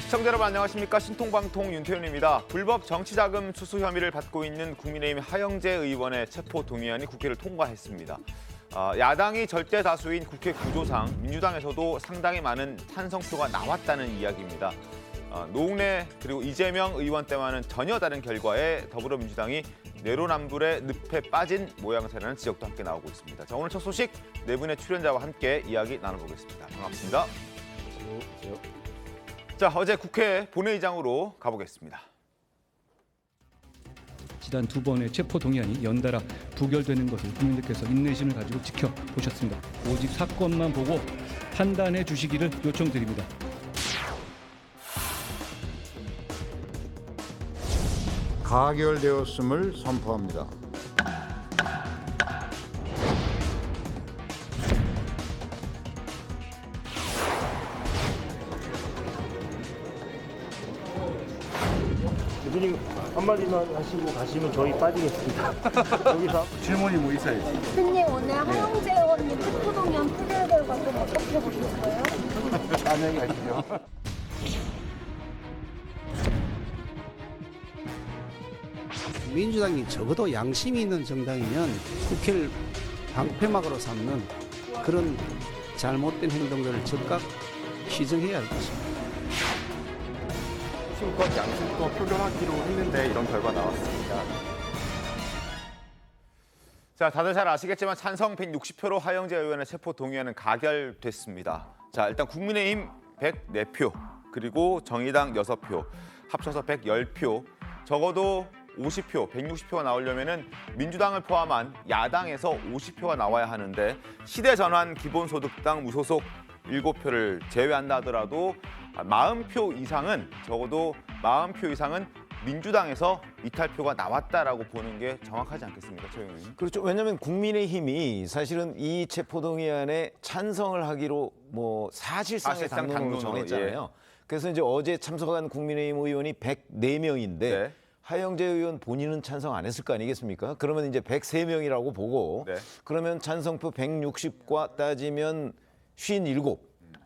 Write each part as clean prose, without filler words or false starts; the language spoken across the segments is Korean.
시청자 여러분 안녕하십니까. 신통방통 윤태윤입니다. 불법 정치자금 수수 혐의를 받고 있는 국민의힘 하영재 의원의 체포동의안이 국회를 통과했습니다. 야당이 절대 다수인 국회 구조상 민주당에서도 상당히 많은 찬성표가 나왔다는 이야기입니다. 노웅래 그리고 이재명 의원 때와는 전혀 다른 결과에 더불어민주당이 내로남불의 늪에 빠진 모양새라는 지적도 함께 나오고 있습니다. 자, 오늘 첫 소식 네 분의 출연자와 함께 이야기 나눠보겠습니다. 반갑습니다. 안녕하세요. 자, 어제 국회 본회의장으로 가보겠습니다. 지난 두 번의 체포동의안이 연달아 부결되는 것을 국민들께서 인내심을 가지고 지켜보셨습니다. 오직 사건만 보고 판단해 주시기를 요청드립니다. 가결되었음을 선포합니다. 대표님 한마디만 하시고 가시면 저희 빠지겠습니다. 여기서 질문이 뭐 있어야지. 대표님 오늘 하영재 의원님 체포동의안 표결 결과 좀 어떻게 보셨어요? 안녕히 가시죠. 민주당이 적어도 양심이 있는 정당이면 국회를 방패막으로 삼는 그런 잘못된 행동들을 즉각 시정해야 할 것입니다. 힘껏 양심껏 표결하기로 했는데 이런 결과 나왔습니다. 자, 다들 잘 아시겠지만 찬성 160표로 하영재 의원의 체포동의안은 가결됐습니다. 자, 일단 국민의힘 104표, 그리고 정의당 6표, 합쳐서 110표, 적어도 50표, 160표가 나오려면은 민주당을 포함한 야당에서 50표가 나와야 하는데 시대전환 기본소득당 무소속 7표를 제외한다 하더라도 40표 이상은 적어도 40표 이상은 민주당에서 이탈표가 나왔다라고 보는 게 정확하지 않겠습니까, 최 의원님? 그렇죠. 왜냐하면 국민의힘이 사실은 이 체포동의안에 찬성을 하기로 뭐 사실상의 당론으로 당론으로, 정했잖아요. 그래서 이제 어제 참석한 국민의힘 의원이 104명인데 네. 하영재 의원 본인은 찬성 안 했을 거 아니겠습니까? 그러면 이제 103명이라고 보고 네. 그러면 찬성표 160과 따지면 57.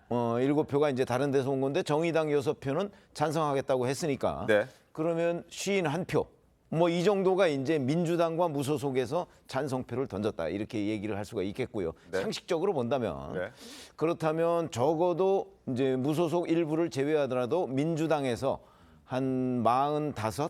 7표가 이제 다른 데서 온 건데 정의당 6표는 찬성하겠다고 했으니까 네. 그러면 51표. 뭐 이 정도가 이제 민주당과 무소속에서 찬성표를 던졌다 이렇게 얘기를 할 수가 있겠고요. 네. 상식적으로 본다면 네. 그렇다면 적어도 이제 무소속 일부를 제외하더라도 민주당에서 한 45,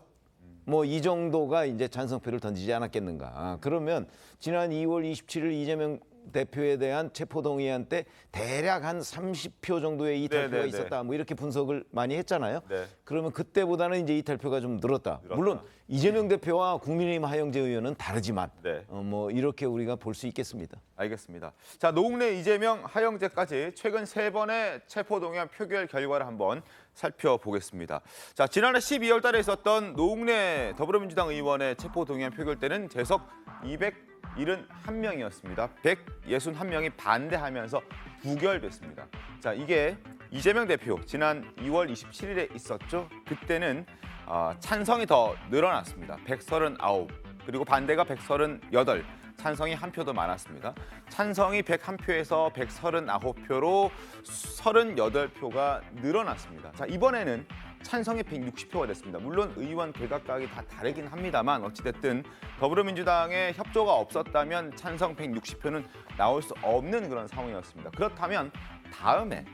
뭐 이 정도가 이제 찬성표를 던지지 않았겠는가. 그러면 지난 2월 27일 이재명 대표에 대한 체포동의안 때 대략 한 30표 정도의 이탈표가 네. 있었다. 뭐 이렇게 분석을 많이 했잖아요. 네. 그러면 그때보다는 이제 이탈표가 좀 늘었다. 물론 이재명 대표와 국민의힘 하영재 의원은 다르지만 네. 뭐 이렇게 우리가 볼 수 있겠습니다. 알겠습니다. 자, 노웅래, 이재명, 하영재까지 최근 3번의 체포동의안 표결 결과를 한번 살펴보겠습니다. 자, 지난해 12월 달에 있었던 노웅래 더불어민주당 의원의 체포동의안 표결 때는 재석 271명이었습니다. 161명이 반대하면서 부결됐습니다. 자, 이게 이재명 대표 지난 2월 27일에 있었죠. 그때는 찬성이 더 늘어났습니다. 139, 그리고 반대가 138, 찬성이 한 표 더 많았습니다. 찬성이 101표에서 139표로 38표가 늘어났습니다. 자, 이번에는 찬성이 160표가 됐습니다. 물론 의원 개각각이 다 다르긴 합니다만 어찌됐든 더불어민주당의 협조가 없었다면 찬성 160표는 나올 수 없는 그런 상황이었습니다. 그렇다면 다음에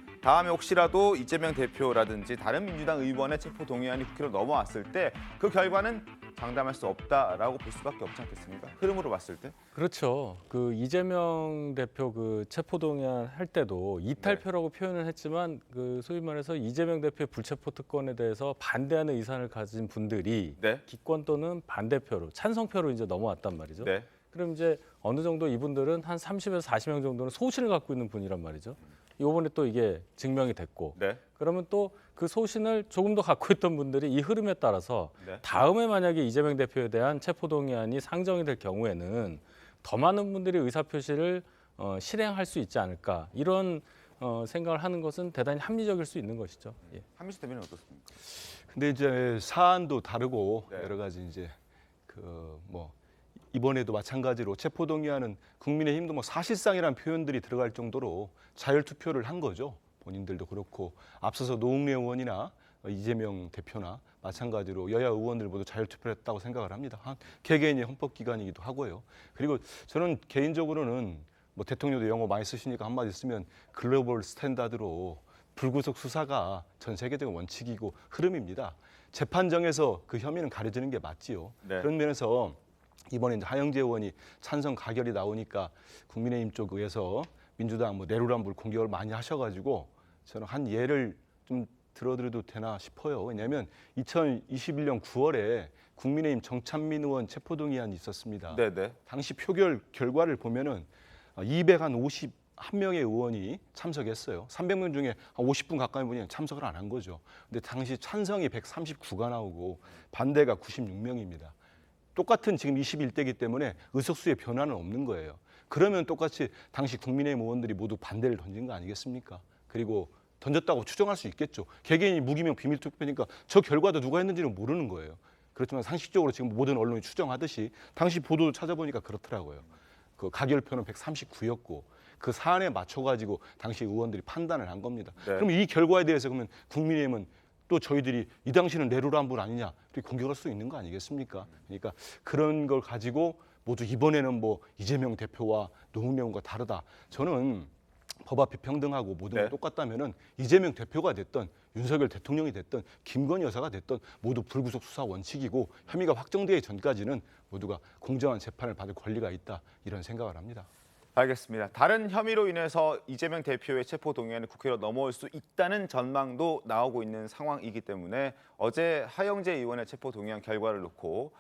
혹시라도 이재명 대표라든지 다른 민주당 의원의 체포동의안이 국회로 넘어왔을 때 그 결과는 장담할 수 없다라고 볼 수밖에 없지 않겠습니까? 흐름으로 봤을 때. 그렇죠. 그 이재명 대표 그 체포동의안 할 때도 이탈표라고 표현을 했지만 그 소위 말해서 이재명 대표의 불체포 특권에 대해서 반대하는 의사를 가진 분들이 네. 기권 또는 반대표로 찬성표로 이제 넘어왔단 말이죠. 네. 그럼 이제 어느 정도 이분들은 한 30에서 40명 정도는 소신을 갖고 있는 분이란 말이죠. 이번에 또 이게 증명이 됐고 네. 그러면 또 그 소신을 조금 더 갖고 있던 분들이 이 흐름에 따라서 네. 다음에 만약에 이재명 대표에 대한 체포동의안이 상정이 될 경우에는 더 많은 분들이 의사표시를 실행할 수 있지 않을까 이런 생각을 하는 것은 대단히 합리적일 수 있는 것이죠. 예. 한민수 대변인 어떻습니까? 근데 이제 사안도 다르고 네. 여러 가지 이제 그 뭐 이번에도 마찬가지로 체포동의안은 국민의힘도 뭐 사실상이라는 표현들이 들어갈 정도로 자율투표를 한 거죠. 본인들도 그렇고 앞서서 노웅래 의원이나 이재명 대표나 마찬가지로 여야 의원들 모두 자율투표를 했다고 생각을 합니다. 한 개개인의 헌법기관이기도 하고요. 그리고 저는 개인적으로는 뭐 대통령도 영어 많이 쓰시니까 한마디 쓰면 글로벌 스탠다드로 불구속 수사가 전 세계적인 원칙이고 흐름입니다. 재판정에서 그 혐의는 가려지는 게 맞지요. 네. 그런 면에서 이번에 이제 하영재 의원이 찬성 가결이 나오니까 국민의힘 쪽에서 민주당 뭐 내로남불 공격을 많이 하셔가지고 저는 한 예를 좀 들어드려도 되나 싶어요. 왜냐하면 2021년 9월에 국민의힘 정찬민 의원 체포동의안이 있었습니다. 네네. 당시 표결 결과를 보면은 251명의 의원이 참석했어요. 300명 중에 한 50분 가까이 분이 참석을 안 한 거죠. 근데 당시 찬성이 139가 나오고 반대가 96명입니다. 똑같은 지금 21대이기 때문에 의석수의 변화는 없는 거예요. 그러면 똑같이 당시 국민의힘 의원들이 모두 반대를 던진 거 아니겠습니까? 그리고 던졌다고 추정할 수 있겠죠. 개개인이 무기명 비밀투표니까 저 결과도 누가 했는지는 모르는 거예요. 그렇지만 상식적으로 지금 모든 언론이 추정하듯이 당시 보도 찾아보니까 그렇더라고요. 그 가결표는 139였고 그 사안에 맞춰가지고 당시 의원들이 판단을 한 겁니다. 네. 그럼 이 결과에 대해서 그러면 국민의힘은 또 저희들이 이 당시는 내로남불 아니냐 이렇게 공격할 수 있는 거 아니겠습니까? 그러니까 그런 걸 가지고 모두 이번에는 뭐 이재명 대표와 노웅래 의원과 다르다. 저는 법 앞에 평등하고 모든 걸 네. 똑같다면은 이재명 대표가 됐던 윤석열 대통령이 됐던 김건희 여사가 됐던 모두 불구속 수사 원칙이고 혐의가 확정되기 전까지는 모두가 공정한 재판을 받을 권리가 있다 이런 생각을 합니다. 알겠습니다. 다른 혐의로 인해서 이재명 대표의 체포 동의안이 국회로 넘어올 수 있다는 전망도 나오고 있는 상황이기 때문에 어제 하영재 의원의 체포 동의안 결과를 놓고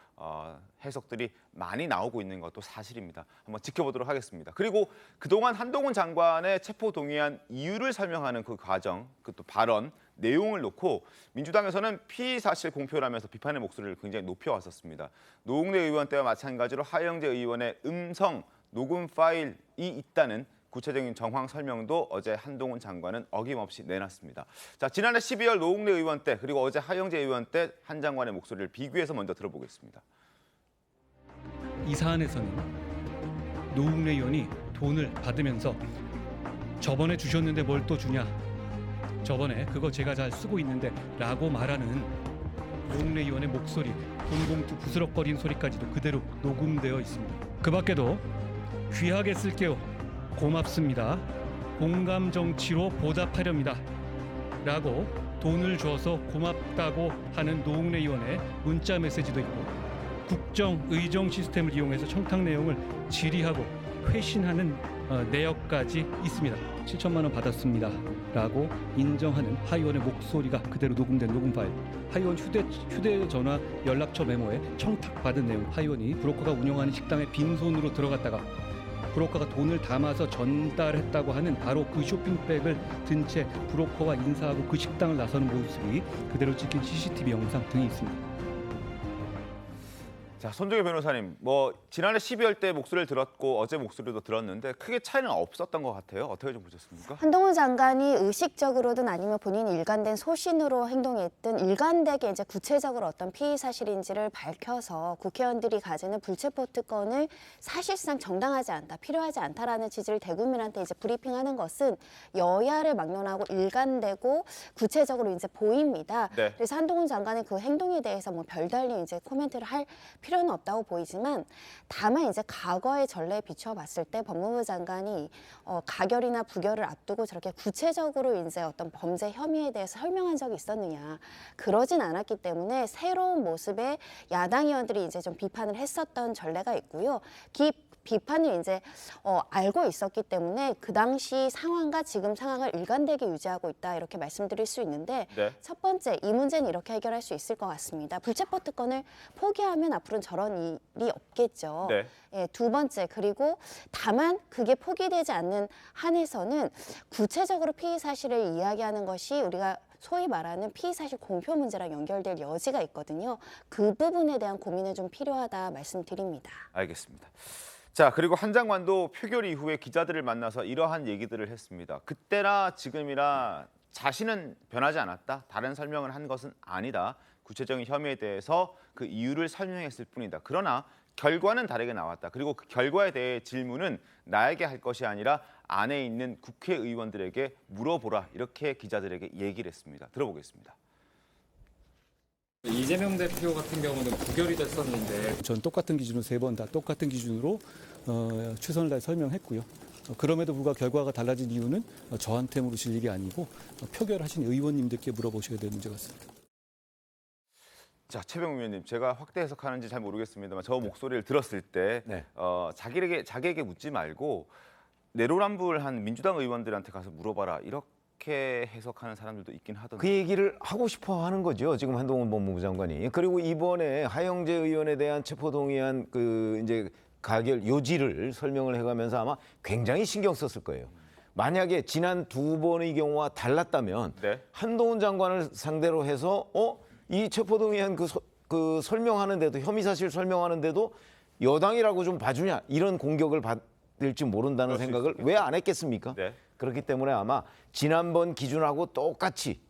해석들이 많이 나오고 있는 것도 사실입니다. 한번 지켜보도록 하겠습니다. 그리고 그동안 한동훈 장관의 체포 동의안 이유를 설명하는 그 과정, 그 또 발언 내용을 놓고 민주당에서는 피의 사실 공표라면서 비판의 목소리를 굉장히 높여왔었습니다. 노웅래 의원 때와 마찬가지로 하영재 의원의 음성 녹음 파일이 있다는 구체적인 정황 설명도 어제 한동훈 장관은 어김없이 내놨습니다. 자, 지난해 12월 노웅래 의원 때 그리고 어제 하영재 의원 때 한 장관의 목소리를 비교해서 먼저 들어보겠습니다. 이 사안에서는 노웅래 의원이 돈을 받으면서 저번에 주셨는데 뭘 또 주냐, 저번에 그거 제가 잘 쓰고 있는데 라고 말하는 노웅래 의원의 목소리, 돈봉투 부스럭거린 소리까지도 그대로 녹음되어 있습니다. 그 밖에도 귀하게 쓸게요, 고맙습니다, 공감 정치로 보답하렵니다 라고 돈을 줘서 고맙다고 하는 노웅래 의원의 문자 메시지도 있고, 국정 의정 시스템을 이용해서 청탁 내용을 질의하고 회신하는 내역까지 있습니다. 7천만 원 받았습니다 라고 인정하는 하 의원의 목소리가 그대로 녹음된 녹음 파일, 하 의원 휴대전화 연락처 메모에 청탁받은 내용, 하 의원이 브로커가 운영하는 식당에 빈손으로 들어갔다가 브로커가 돈을 담아서 전달했다고 하는 바로 그 쇼핑백을 든 채 브로커와 인사하고 그 식당을 나서는 모습이 그대로 찍힌 CCTV 영상 등이 있습니다. 자, 손정혜 변호사님, 뭐 지난해 12월 때 목소리를 들었고 어제 목소리도 들었는데 크게 차이는 없었던 것 같아요. 어떻게 좀 보셨습니까? 한동훈 장관이 의식적으로든 아니면 본인이 일관된 소신으로 행동했든 일관되게 이제 구체적으로 어떤 피의 사실인지를 밝혀서 국회의원들이 가지는 불체포 특권을 사실상 정당하지 않다, 필요하지 않다라는 취지를 대국민한테 이제 브리핑하는 것은 여야를 막론하고 일관되고 구체적으로 이제 보입니다. 네. 그래서 한동훈 장관의 그 행동에 대해서 뭐 별달리 이제 코멘트를 할 필요는 없다고 보이지만, 다만 이제 과거의 전례에 비춰봤을 때 법무부 장관이 가결이나 부결을 앞두고 저렇게 구체적으로 이제 어떤 범죄 혐의에 대해서 설명한 적이 있었느냐, 그러진 않았기 때문에 새로운 모습의 야당 의원들이 이제 좀 비판을 했었던 전례가 있고요. 비판을 이제 알고 있었기 때문에 그 당시 상황과 지금 상황을 일관되게 유지하고 있다, 이렇게 말씀드릴 수 있는데, 네. 첫 번째, 이 문제는 이렇게 해결할 수 있을 것 같습니다. 불체포 특권을 포기하면 앞으로는 저런 일이 없겠죠. 네. 예, 두 번째, 그리고 다만 그게 포기되지 않는 한에서는 구체적으로 피의 사실을 이야기하는 것이 우리가 소위 말하는 피의사실 공표 문제랑 연결될 여지가 있거든요. 그 부분에 대한 고민은 좀 필요하다 말씀드립니다. 알겠습니다. 자, 그리고 한 장관도 표결 이후에 기자들을 만나서 이러한 얘기들을 했습니다. 그때나 지금이나 자신은 변하지 않았다, 다른 설명을 한 것은 아니다, 구체적인 혐의에 대해서 그 이유를 설명했을 뿐이다. 그러나 결과는 다르게 나왔다. 그리고 그 결과에 대해 질문은 나에게 할 것이 아니라 안에 있는 국회의원들에게 물어보라, 이렇게 기자들에게 얘기를 했습니다. 들어보겠습니다. 이재명 대표 같은 경우는 부결이 됐었는데 전 똑같은 기준으로 3번 다 똑같은 기준으로 최선을 다해 설명했고요. 그럼에도 불구하고 결과가 달라진 이유는 저한테 물으실 일이 아니고 표결하신 의원님들께 물어보셔야 될 문제 같습니다. 자, 최병우 의원님, 제가 확대 해석하는지 잘 모르겠습니다만 저 목소리를 들었을 때 네. 자기에게 묻지 말고 내로남불한 민주당 의원들한테 가서 물어봐라 이렇게 해석하는 사람들도 있긴 하던데. 그 얘기를 하고 싶어 하는 거죠. 지금 한동훈 법무부 장관이. 그리고 이번에 하영재 의원에 대한 체포동의안 그 이제 가결 요지를 설명을 해가면서 아마 굉장히 신경 썼을 거예요. 만약에 지난 2번의 경우와 달랐다면 네. 한동훈 장관을 상대로 해서 이 체포동의안 그 설명하는데도 혐의 사실 설명하는데도 여당이라고 좀 봐주냐 이런 공격을 받을지 모른다는 생각을 왜 안 했겠습니까? 네. 그렇기 때문에 아마 지난번 기준하고 똑같이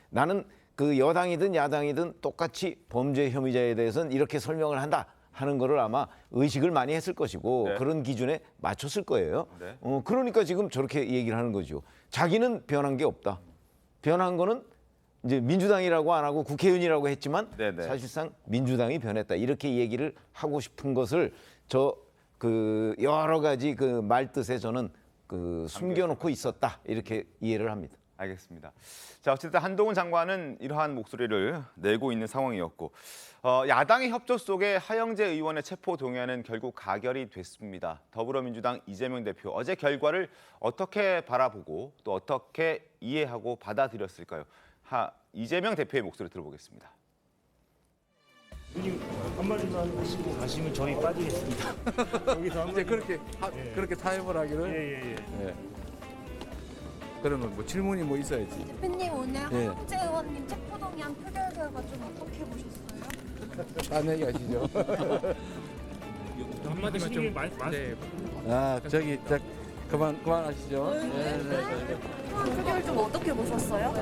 나는 그 여당이든 야당이든 똑같이 범죄 혐의자에 대해서는 이렇게 설명을 한다 하는 거를 아마 의식을 많이 했을 것이고 네. 그런 기준에 맞췄을 거예요. 네. 그러니까 지금 저렇게 얘기를 하는 거죠. 자기는 변한 게 없다. 변한 거는 이제 민주당이라고 안 하고 국회의원이라고 했지만 네네. 사실상 민주당이 변했다. 이렇게 얘기를 하고 싶은 것을 그 여러 가지 그 말뜻에 저는 그 숨겨놓고 있었다. 이렇게 이해를 합니다. 알겠습니다. 자, 어쨌든 한동훈 장관은 이러한 목소리를 내고 있는 상황이었고 야당의 협조 속에 하영재 의원의 체포 동의안은 결국 가결이 됐습니다. 더불어민주당 이재명 대표 어제 결과를 어떻게 바라보고 또 어떻게 이해하고 받아들였을까요? 이재명 대표의 목소리 들어보겠습니다. 누님 한마디만 하시고 가시면 저희 빠지겠습니다. 여기서 이제 그렇게 그렇게 타협을 하기를. 예예예. 그러면 뭐 질문이 뭐 있어야지. 대표님 오늘 예. 하영재 의원님 체포동의안 표결 결과 좀 어떻게 보셨어요? 딴 얘기 하시죠. 한마디만 좀 네. 아 저기 그만하시죠. 표결 좀 어떻게 보셨어요?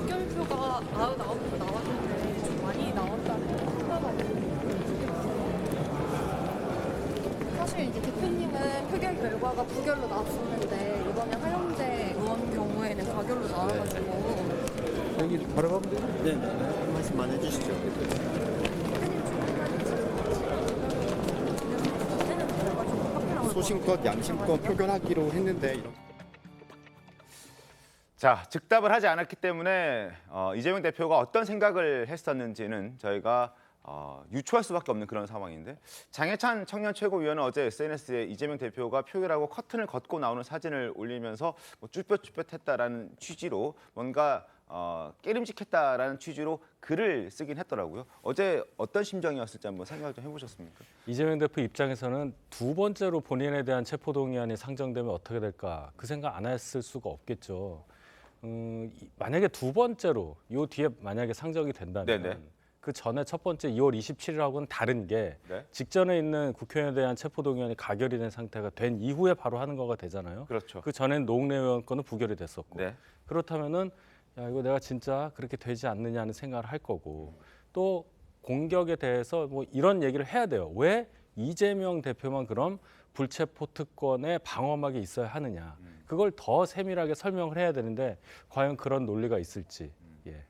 표결표가 나왔는데 좀 많이 나왔다는 생각을. 사실 이제 대표님은 표결 결과가 부결로 나왔었는데 이번에 하영재 의원 경우에는 가결로 나와가지고. 여기 바로 가면 돼요. 네. 말씀만 해주시죠. 소신껏 양심껏 표결하기로 했는데 이렇게. 자, 즉답을 하지 않았기 때문에 이재명 대표가 어떤 생각을 했었는지는 저희가 유추할 수밖에 없는 그런 상황인데 장해찬 청년 최고위원은 어제 SNS에 이재명 대표가 표결하고 커튼을 걷고 나오는 사진을 올리면서 뭐 쭈뼛쭈뼛했다라는 취지로 뭔가 깨름직했다라는 취지로 글을 쓰긴 했더라고요. 어제 어떤 심정이었을지 한번 생각을 좀 해보셨습니까? 이재명 대표 입장에서는 2번째로 본인에 대한 체포동의안이 상정되면 어떻게 될까 그 생각 안 했을 수가 없겠죠. 만약에 2번째로 요 뒤에 만약에 상정이 된다면 네네. 그 전에 첫 번째 2월 27일하고는 다른 게 네. 직전에 있는 국회의원에 대한 체포동의안이 가결이 된 상태가 된 이후에 바로 하는 거가 되잖아요. 그렇죠. 그 전엔 노웅래 의원 거는 부결이 됐었고 네. 그렇다면은 야 이거 내가 진짜 그렇게 되지 않느냐는 생각을 할 거고 또 공격에 대해서 뭐 이런 얘기를 해야 돼요. 왜 이재명 대표만 그럼 불체포 특권에 방어막이 있어야 하느냐. 그걸 더 세밀하게 설명을 해야 되는데 과연 그런 논리가 있을지. 예.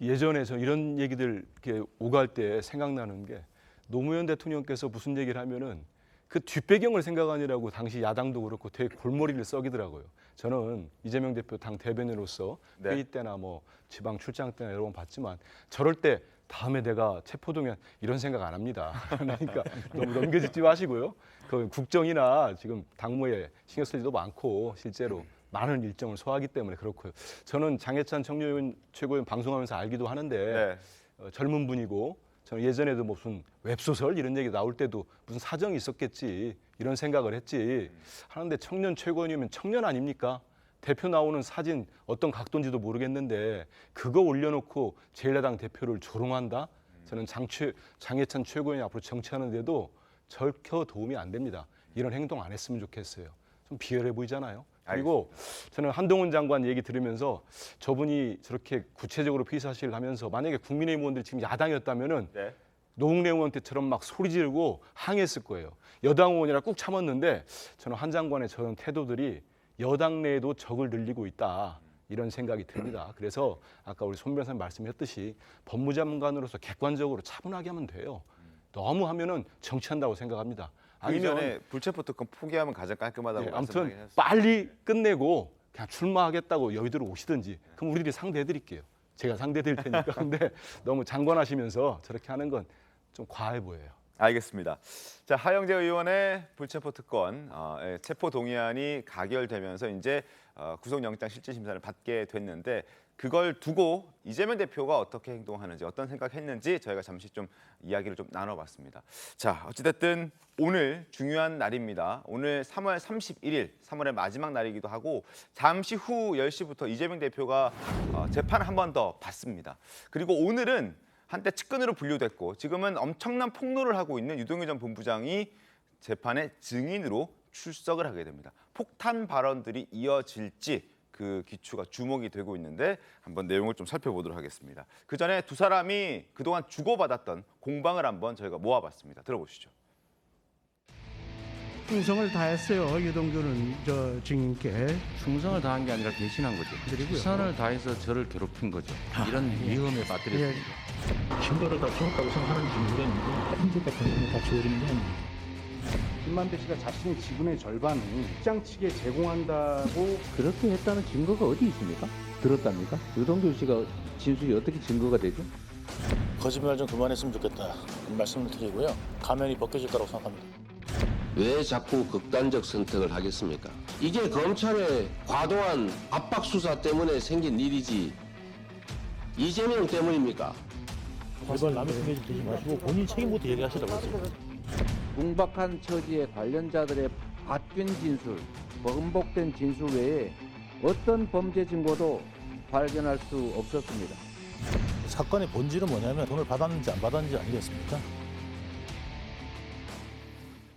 예전에 저 이런 얘기들 이렇게 오갈 때 생각나는 게 노무현 대통령께서 무슨 얘기를 하면은 그 뒷배경을 생각하느라고 당시 야당도 그렇고 되게 골머리를 썩이더라고요. 저는 이재명 대표 당 대변인으로서 네. 회의 때나 뭐 지방 출장 때나 여러 번 봤지만 저럴 때 다음에 내가 체포동의안 이런 생각 안 합니다. 그러니까 너무 넘겨짓지 마시고요. 그 국정이나 지금 당무에 신경 쓸 일도 많고 실제로 많은 일정을 소화하기 때문에 그렇고요. 저는 장해찬 청년 최고위원 방송하면서 알기도 하는데 네. 젊은 분이고 저는 예전에도 무슨 웹소설 이런 얘기 나올 때도 무슨 사정이 있었겠지 이런 생각을 했지 하는데 청년 최고위원이면 청년 아닙니까? 대표 나오는 사진 어떤 각도인지도 모르겠는데 그거 올려놓고 제1야당 대표를 조롱한다? 저는 장해찬 최고위원이 앞으로 정치하는데도 절혀 도움이 안 됩니다. 이런 행동 안 했으면 좋겠어요. 좀 비열해 보이잖아요. 그리고 저는 한동훈 장관 얘기 들으면서 저분이 저렇게 구체적으로 피의사실을 하면서 만약에 국민의힘 의원들이 지금 야당이었다면은 네. 노웅래 의원 때처럼 막 소리 지르고 항의했을 거예요. 여당 의원이라 꾹 참았는데 저는 한 장관의 저런 태도들이 여당 내에도 적을 늘리고 있다. 이런 생각이 듭니다. 그래서 아까 우리 손 변호사님 말씀하셨듯이 법무장관으로서 객관적으로 차분하게 하면 돼요. 너무 하면은 정치한다고 생각합니다. 아니면 전에 불체포 특권 포기하면 가장 깔끔하다고 네, 말씀하셨어요. 아무튼 빨리 끝내고 그냥 출마하겠다고 여의도로 오시든지 그럼 우리들이 상대해드릴게요. 제가 상대해드릴 테니까. 근데 너무 장관하시면서 저렇게 하는 건 좀 과해 보여요. 알겠습니다. 자, 하영재 의원의 불체포 특권 체포 동의안이 가결되면서 이제 구속영장 실질심사를 받게 됐는데 그걸 두고 이재명 대표가 어떻게 행동하는지 어떤 생각했는지 저희가 잠시 좀 이야기를 좀 나눠봤습니다. 자, 어찌됐든 오늘 중요한 날입니다. 오늘 3월 31일, 3월의 마지막 날이기도 하고 잠시 후 10시부터 이재명 대표가 재판 한 번 더 받습니다. 그리고 오늘은 한때 측근으로 분류됐고 지금은 엄청난 폭로를 하고 있는 유동규 전 본부장이 재판의 증인으로 출석을 하게 됩니다. 폭탄 발언들이 이어질지 그 기추가 주목이 되고 있는데 한번 내용을 좀 살펴보도록 하겠습니다. 그 전에 두 사람이 그동안 주고받았던 공방을 한번 저희가 모아봤습니다. 들어보시죠. 충성을 다했어요. 유동규는 저 증인께. 충성을 다한 게 아니라 배신한 거죠. 최선을 다해서 저를 괴롭힌 거죠. 이런 위험에 빠뜨렸습니다. 증거를 다 주었다고 생각하는지 모르겠는데 현재 대표님이 다 지워지는 게 아닙니다. 김만배 씨가 자신의 지분의 절반을 시장 측에 제공한다고 그렇게 했다는 증거가 어디 있습니까? 들었답니까? 유동규 씨가 진술이 어떻게 증거가 되죠? 거짓말 좀 그만했으면 좋겠다 말씀을 드리고요. 가면이 벗겨질 거라고 생각합니다. 왜 자꾸 극단적 선택을 하겠습니까? 이게 검찰의 과도한 압박 수사 때문에 생긴 일이지 이재명 때문입니까? 이번 남의 생각이 되지 마시고 본인 책임부터 얘기하시라고 했습니다. 궁박한 처지의 관련자들의 바뀐 진술, 번복된 진술 외에 어떤 범죄 증거도 발견할 수 없었습니다. 사건의 본질은 뭐냐면 돈을 받았는지 안 받았는지 아니겠습니까?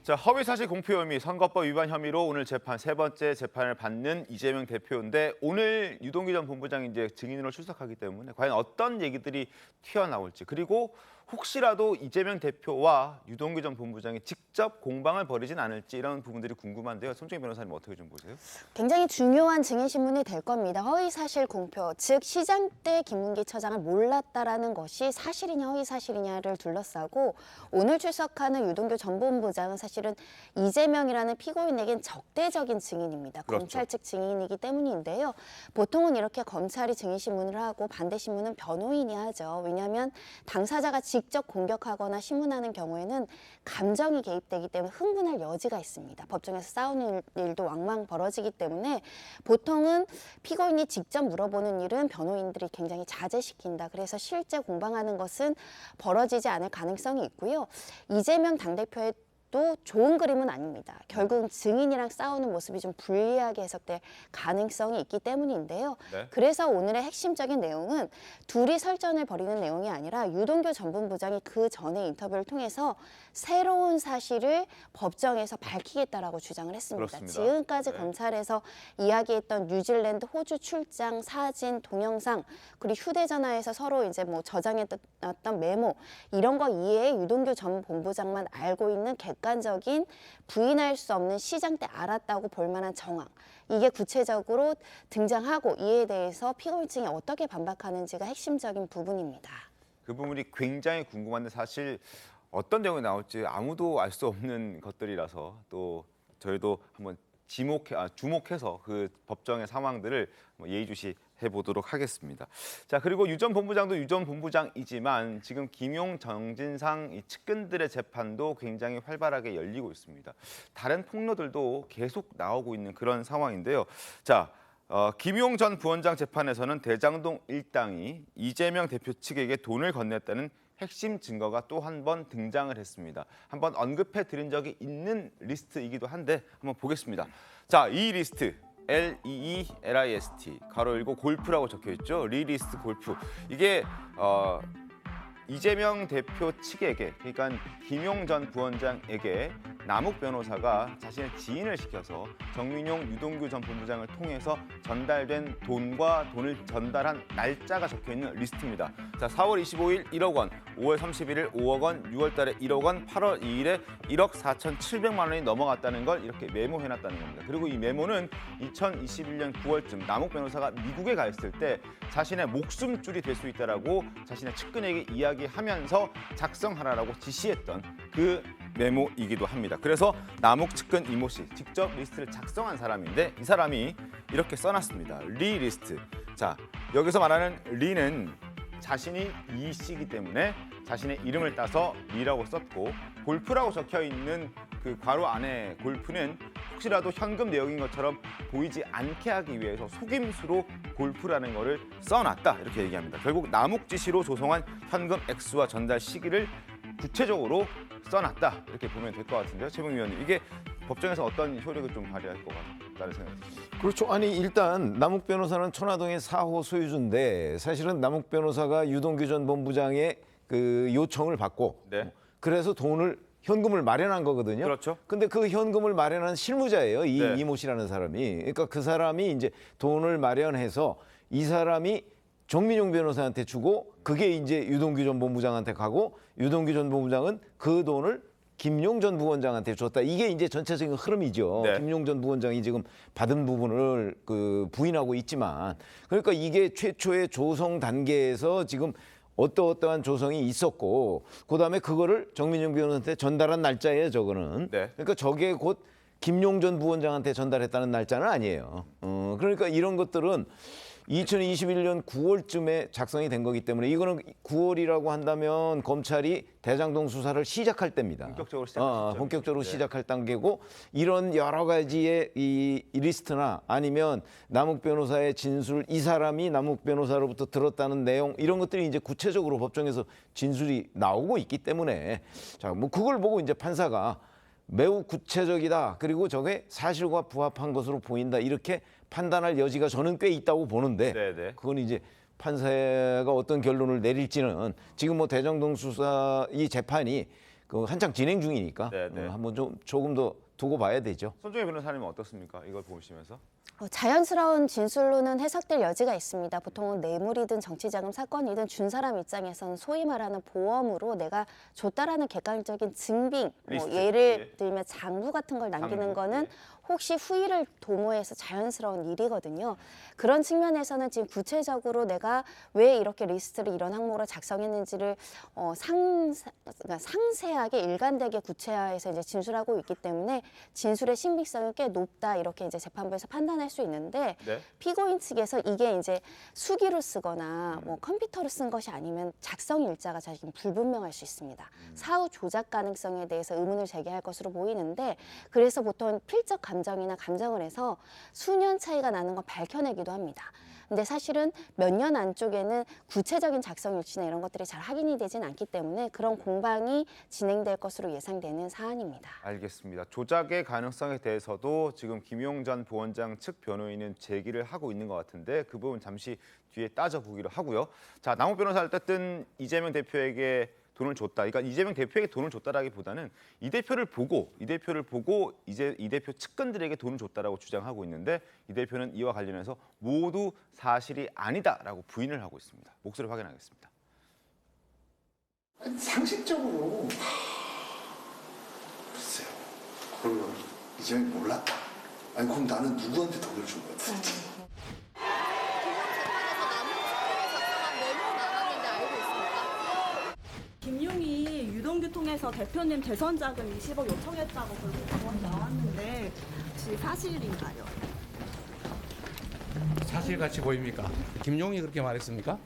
자, 허위사실 공표 혐의, 선거법 위반 혐의로 오늘 재판 세 번째 재판을 받는 이재명 대표인데 오늘 유동규 전 본부장이 이제 증인으로 출석하기 때문에 과연 어떤 얘기들이 튀어나올지 그리고 혹시라도 이재명 대표와 유동규 전 본부장이 직접 공방을 벌이진 않을지 이런 부분들이 궁금한데요. 손정희 변호사님 어떻게 좀 보세요? 굉장히 중요한 증인 신문이 될 겁니다. 허위사실 공표, 즉 시장 때 김문기 처장을 몰랐다라는 것이 사실이냐 허위사실이냐를 둘러싸고 오늘 출석하는 유동규 전 본부장은 사실은 이재명이라는 피고인에겐 적대적인 증인입니다. 그렇죠. 검찰 측 증인이기 때문인데요. 보통은 이렇게 검찰이 증인 신문을 하고 반대 신문은 변호인이 하죠. 왜냐하면 당사자가 직접 공격하거나 신문하는 경우에는 감정이 개입되기 때문에 흥분할 여지가 있습니다. 법정에서 싸우는 일도 왕왕 벌어지기 때문에 보통은 피고인이 직접 물어보는 일은 변호인들이 굉장히 자제시킨다. 그래서 실제 공방하는 것은 벌어지지 않을 가능성이 있고요. 이재명 당대표의 또 좋은 그림은 아닙니다. 결국은 증인이랑 싸우는 모습이 좀 불리하게 해석될 가능성이 있기 때문인데요. 네. 그래서 오늘의 핵심적인 내용은 둘이 설전을 벌이는 내용이 아니라 유동규 전 본부장이 그 전에 인터뷰를 통해서 새로운 사실을 법정에서 밝히겠다라고 주장을 했습니다. 그렇습니다. 지금까지 네. 검찰에서 이야기했던 뉴질랜드, 호주 출장 사진, 동영상 그리고 휴대전화에서 서로 이제 뭐 저장했던 메모 이런 거 이외에 유동규 전 본부장만 알고 있는 객관적인 부인할 수 없는 시장 때 알았다고 볼 만한 정황 이게 구체적으로 등장하고 이에 대해서 피고인 측이 어떻게 반박하는지가 핵심적인 부분입니다. 그 부분이 굉장히 궁금한데 사실 어떤 내용이 나올지 아무도 알 수 없는 것들이라서 또 저희도 한번 주목해서 그 법정의 상황들을 예의주시 해보도록 하겠습니다. 자, 그리고 유 전 본부장도 유 전 본부장이지만 지금 김용, 정진상 이 측근들의 재판도 굉장히 활발하게 열리고 있습니다. 다른 폭로들도 계속 나오고 있는 그런 상황인데요. 자, 김용 전 부원장 재판에서는 대장동 일당이 이재명 대표 측에게 돈을 건넸다는 핵심 증거가 또 한 번 등장을 했습니다. 한번 언급해 드린 적이 있는 리스트이기도 한데 한번 보겠습니다. 자, 이 리스트 LEELIST 가로 열고 골프라고 적혀 있죠. 리리스트 골프. 이게 이재명 대표 측에게, 그러니까 김용 전 부원장에게 남욱 변호사가 자신의 지인을 시켜서 정민용, 유동규 전 본부장을 통해서 전달된 돈과 돈을 전달한 날짜가 적혀있는 리스트입니다. 자, 4월 25일 1억 원, 5월 31일 5억 원, 6월 달에 1억 원, 8월 2일에 1억 4,700만 원이 넘어갔다는 걸 이렇게 메모해놨다는 겁니다. 그리고 이 메모는 2021년 9월쯤 남욱 변호사가 미국에 가 있을 때 자신의 목숨줄이 될 수 있다라고 자신의 측근에게 이야기하면서 작성하라라고 지시했던 그 메모이기도 합니다. 그래서 남욱 측근 이모 씨 직접 리스트를 작성한 사람인데 이 사람이 이렇게 써놨습니다. 리 리스트. 자, 여기서 말하는 리는 자신이 이 씨이기 때문에 자신의 이름을 따서 리라고 썼고, 골프라고 적혀 있는 그 괄호 안에 골프는 혹시라도 현금 내역인 것처럼 보이지 않게 하기 위해서 속임수로 골프라는 거를 써놨다, 이렇게 얘기합니다. 결국 남욱 지시로 조성한 현금 액수와 전달 시기를 구체적으로 써놨다, 이렇게 보면 될 것 같은데요. 최봉 위원님, 이게 법정에서 어떤 효력을 좀 발휘할 것 같다는 생각이 드십니까? 그렇죠. 아니, 일단 남욱 변호사는 천화동의 4호 소유주인데 사실은 남욱 변호사가 유동규 전 본부장의 그 요청을 받고 네. 그래서 현금을 마련한 거거든요. 그렇죠. 근데 그 현금을 마련한 실무자예요. 이 네. 이모 씨라는 사람이. 그러니까 그 사람이 이제 돈을 마련해서 이 사람이 정민용 변호사한테 주고 그게 이제 유동규 전 본부장한테 가고 유동규 전 본부장은 그 돈을 김용 전 부원장한테 줬다. 이게 이제 전체적인 흐름이죠. 네. 김용 전 부원장이 지금 받은 부분을 부인하고 있지만, 그러니까 이게 최초의 조성 단계에서 지금 어떠한 조성이 있었고, 그다음에 그거를 정민용 변호사한테 전달한 날짜예요. 저거는. 네. 그러니까 저게 곧 김용 전 부원장한테 전달했다는 날짜는 아니에요. 그러니까 이런 것들은 2021년 9월쯤에 작성이 된 거기 때문에 이거는 9월이라고 한다면 검찰이 대장동 수사를 시작할 때입니다. 본격적으로 시작할 본격적으로 시작할 단계고, 이런 여러 가지의 이 리스트나 아니면 남욱 변호사의 진술, 이 사람이 남욱 변호사로부터 들었다는 내용, 이런 것들이 이제 구체적으로 법정에서 진술이 나오고 있기 때문에, 자, 뭐 그걸 보고 이제 판사가 매우 구체적이다, 그리고 저게 사실과 부합한 것으로 보인다, 이렇게 판단할 여지가 저는 꽤 있다고 보는데, 네네. 그건 이제 판사가 어떤 결론을 내릴지는 지금 뭐 대장동 수사 이 재판이 한창 진행 중이니까 네네. 한번 조금 더 두고 봐야 되죠. 손정혜 변호사님은 어떻습니까? 이걸 보시면서? 자연스러운 진술로는 해석될 여지가 있습니다. 보통은 뇌물이든 정치자금 사건이든 준 사람 입장에서는 소위 말하는 보험으로 내가 줬다라는 객관적인 증빙, 리스트. 예를 들면 장부 같은 걸 남기는 장부, 거는 예. 혹시 후일을 도모해서 자연스러운 일이거든요. 그런 측면에서는 지금 구체적으로 내가 왜 이렇게 리스트를 이런 항목으로 작성했는지를 그러니까 상세하게 일관되게 구체화해서 이제 진술하고 있기 때문에 진술의 신빙성이 꽤 높다, 이렇게 이제 재판부에서 판단할 수 있는데, 네. 피고인 측에서 이게 이제 수기로 쓰거나 뭐 컴퓨터로 쓴 것이 아니면 작성 일자가 지금 불분명할 수 있습니다. 사후 조작 가능성에 대해서 의문을 제기할 것으로 보이는데, 그래서 보통 필적 감정이나 감정을 해서 수년 차이가 나는 걸 밝혀내기도 합니다. 근데 사실은 몇 년 안쪽에는 구체적인 작성 일치나 이런 것들이 잘 확인이 되진 않기 때문에 그런 공방이 진행될 것으로 예상되는 사안입니다. 알겠습니다. 조작의 가능성에 대해서도 지금 김용 전 부원장 측 변호인은 제기를 하고 있는 것 같은데 그 부분 잠시 뒤에 따져보기로 하고요. 자, 남욱 변호사 어쨌든 이재명 대표에게 돈을 줬다. 그러니까 이재명 대표에게 돈을 줬다라기보다는 이 대표를 보고 이제 이 대표 측근들에게 돈을 줬다라고 주장하고 있는데, 이 대표는 이와 관련해서 모두 사실이 아니다라고 부인을 하고 있습니다. 목소리 확인하겠습니다. 상식적으로 글쎄요. 그러면 이재명이 몰랐다. 아니 그럼 나는 누구한테 돈을 준 거야 도대체? 김용이 유동규 통해서 대표님 대선 자금 20억 요청했다고 그렇게 방금 나왔는데 혹시 사실인가요? 사실같이 보입니까? 김용이 그렇게 말했습니까?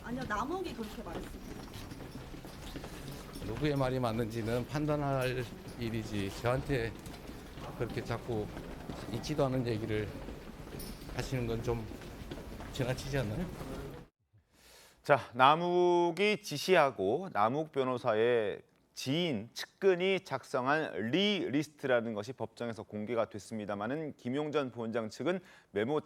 아니요, 남욱이 그렇게 말했습니다. 누구의 말이 맞는지는 판단할 일이지, 저한테 그렇게 자꾸 있지도 않은 얘기를 하시는 건 좀 지나치지 않나요? 자, 남욱이 지시하고 남욱 변호사의 지인, 측근이 작성한 리스트라는 것이 법정에서 공개가 됐습니다마는 김용 전 부원장 측은 메모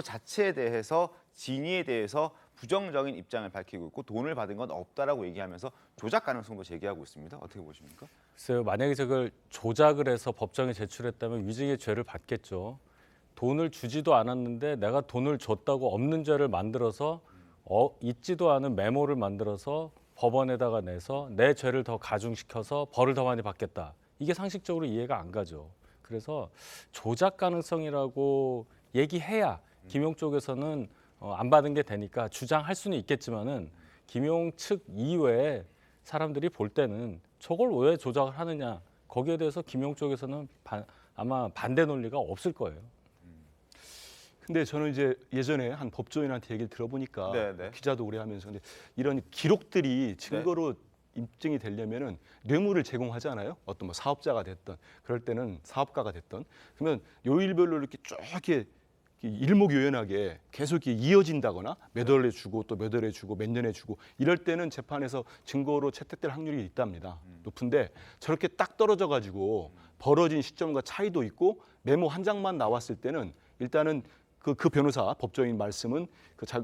자체에 대해서 진위에 대해서 부정적인 입장을 밝히고 있고 돈을 받은 건 없다라고 얘기하면서 조작 가능성도 제기하고 있습니다. 어떻게 보십니까? 글쎄요, 만약에 저걸 조작을 해서 법정에 제출했다면 위증의 죄를 받겠죠. 돈을 주지도 않았는데 내가 돈을 줬다고 없는 죄를 만들어서 있지도 않은 메모를 만들어서 법원에다가 내서 내 죄를 더 가중시켜서 벌을 더 많이 받겠다. 이게 상식적으로 이해가 안 가죠. 그래서 조작 가능성이라고 얘기해야 김용 쪽에서는 안 받은 게 되니까 주장할 수는 있겠지만은 김용 측 이외에 사람들이 볼 때는 저걸 왜 조작을 하느냐, 거기에 대해서 김용 쪽에서는 아마 반대 논리가 없을 거예요. 근데 저는 이제 예전에 한 법조인한테 얘기를 들어보니까 네네. 기자도 오래 하면서 근데 이런 기록들이 증거로 입증이 되려면은 뇌물을 제공하잖아요. 어떤 뭐 사업자가 됐던 그럴 때는 사업가가 됐던 그러면 요일별로 이렇게 쭉 이렇게 일목요연하게 계속 이렇게 이어진다거나 몇 월에 주고 또 몇 월에 주고 몇 년에 주고 이럴 때는 재판에서 증거로 채택될 확률이 있답니다. 높은데 저렇게 딱 떨어져 가지고 벌어진 시점과 차이도 있고 메모 한 장만 나왔을 때는 일단은 그 변호사 법조인 말씀은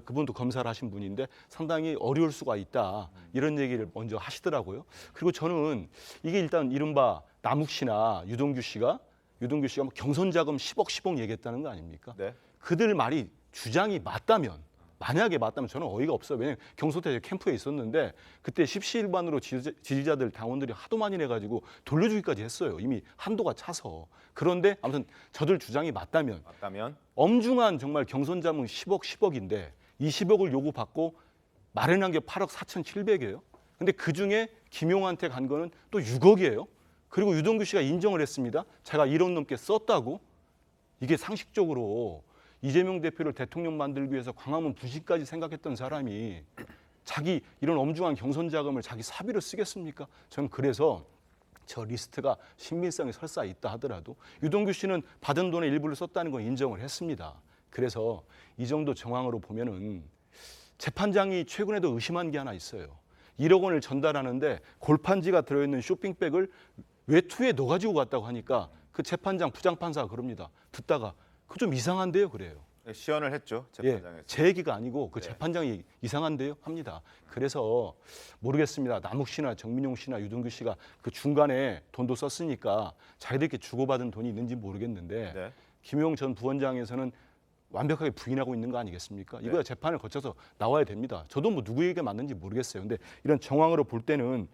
그분도 검사를 하신 분인데 상당히 어려울 수가 있다 이런 얘기를 먼저 하시더라고요. 그리고 저는 이게 일단 이른바 남욱 씨나 유동규 씨가 뭐 경선자금 10억 얘기했다는 거 아닙니까? 네. 그들 말이 주장이 맞다면 만약에 맞다면 저는 어이가 없어요. 왜냐하면 경소태 캠프에 있었는데 그때 십시일반으로 지지자들 당원들이 하도 많이 내가지고 돌려주기까지 했어요. 이미 한도가 차서. 그런데 아무튼 저들 주장이 맞다면 엄중한 정말 경선자문 10억인데 20억을 요구받고 마련한 게 8억 4,700이에요. 근데 그중에 김용한테 간 거는 또 6억이에요. 그리고 유동규 씨가 인정을 했습니다. 제가 1억 넘게 썼다고. 이게 상식적으로 이재명 대표를 대통령 만들기 위해서 광화문 부신까지 생각했던 사람이 자기 이런 엄중한 경선 자금을 자기 사비로 쓰겠습니까? 저는 그래서 저 리스트가 신빙성이 설사 있다 하더라도 유동규 씨는 받은 돈의 일부를 썼다는 건 인정을 했습니다. 그래서 이 정도 정황으로 보면은 재판장이 최근에도 의심한 게 하나 있어요. 1억 원을 전달하는데 골판지가 들어있는 쇼핑백을 외투에 넣어가지고 갔다고 하니까 그 재판장 부장판사가 그럽니다. 듣다가 그거 좀 이상한데요, 그래요. 시연을 했죠, 재판장에서. 예, 제 얘기가 아니고 그 재판장이 이상한데요 합니다. 그래서 모르겠습니다. 남욱 씨나 정민용 씨나 유동규 씨가 그 중간에 돈도 썼으니까 자기들끼리 주고받은 돈이 있는지 모르겠는데 김용 전 부원장에서는 완벽하게 부인하고 있는 거 아니겠습니까? 이거야 재판을 거쳐서 나와야 됩니다. 저도 뭐 누구에게 맞는지 모르겠어요. 근데 이런 정황으로 볼 때는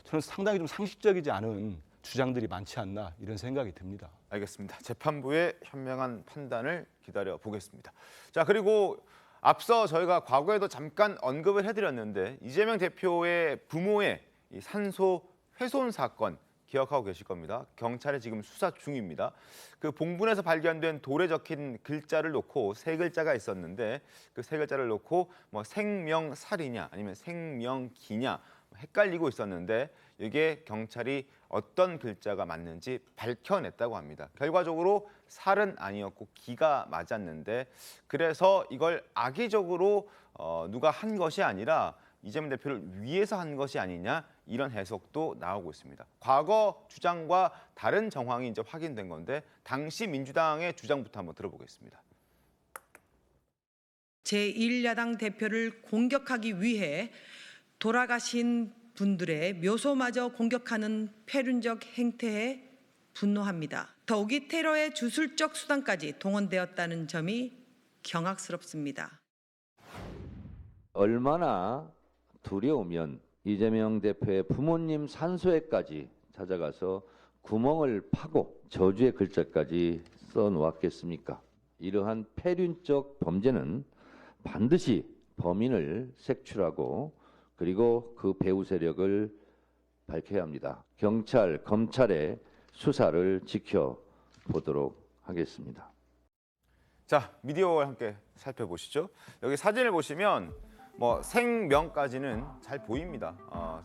저는 상당히 좀 상식적이지 않은 주장들이 많지 않나 이런 생각이 듭니다. 알겠습니다. 재판부의 현명한 판단을 기다려 보겠습니다. 자, 그리고 앞서 저희가 과거에도 잠깐 언급을 해드렸는데 이재명 대표의 부모의 이 산소 훼손 사건 기억하고 계실 겁니다. 경찰이 지금 수사 중입니다. 그 봉분에서 발견된 돌에 적힌 글자를 놓고 세 글자가 있었는데 그 세 글자를 놓고 뭐 생명살이냐 아니면 생명기냐 헷갈리고 있었는데 이게 경찰이 어떤 글자가 맞는지 밝혀냈다고 합니다. 결과적으로 살은 아니었고 기가 맞았는데 그래서 이걸 악의적으로 누가 한 것이 아니라 이재명 대표를 위해서 한 것이 아니냐 이런 해석도 나오고 있습니다. 과거 주장과 다른 정황이 이제 확인된 건데 당시 민주당의 주장부터 한번 들어보겠습니다. 제1야당 대표를 공격하기 위해 돌아가신 분들의 묘소마저 공격하는 폐륜적 행태에 분노합니다. 더욱이 테러의 주술적 수단까지 동원되었다는 점이 경악스럽습니다. 얼마나 두려우면 이재명 대표의 부모님 산소에까지 찾아가서 구멍을 파고 저주의 글자까지 써놓았겠습니까? 이러한 폐륜적 범죄는 반드시 범인을 색출하고 그리고 그 배후 세력을 밝혀야 합니다. 경찰, 검찰의 수사를 지켜보도록 하겠습니다. 자, 미디어와 함께 살펴보시죠. 여기 사진을 보시면 뭐 생명까지는 잘 보입니다.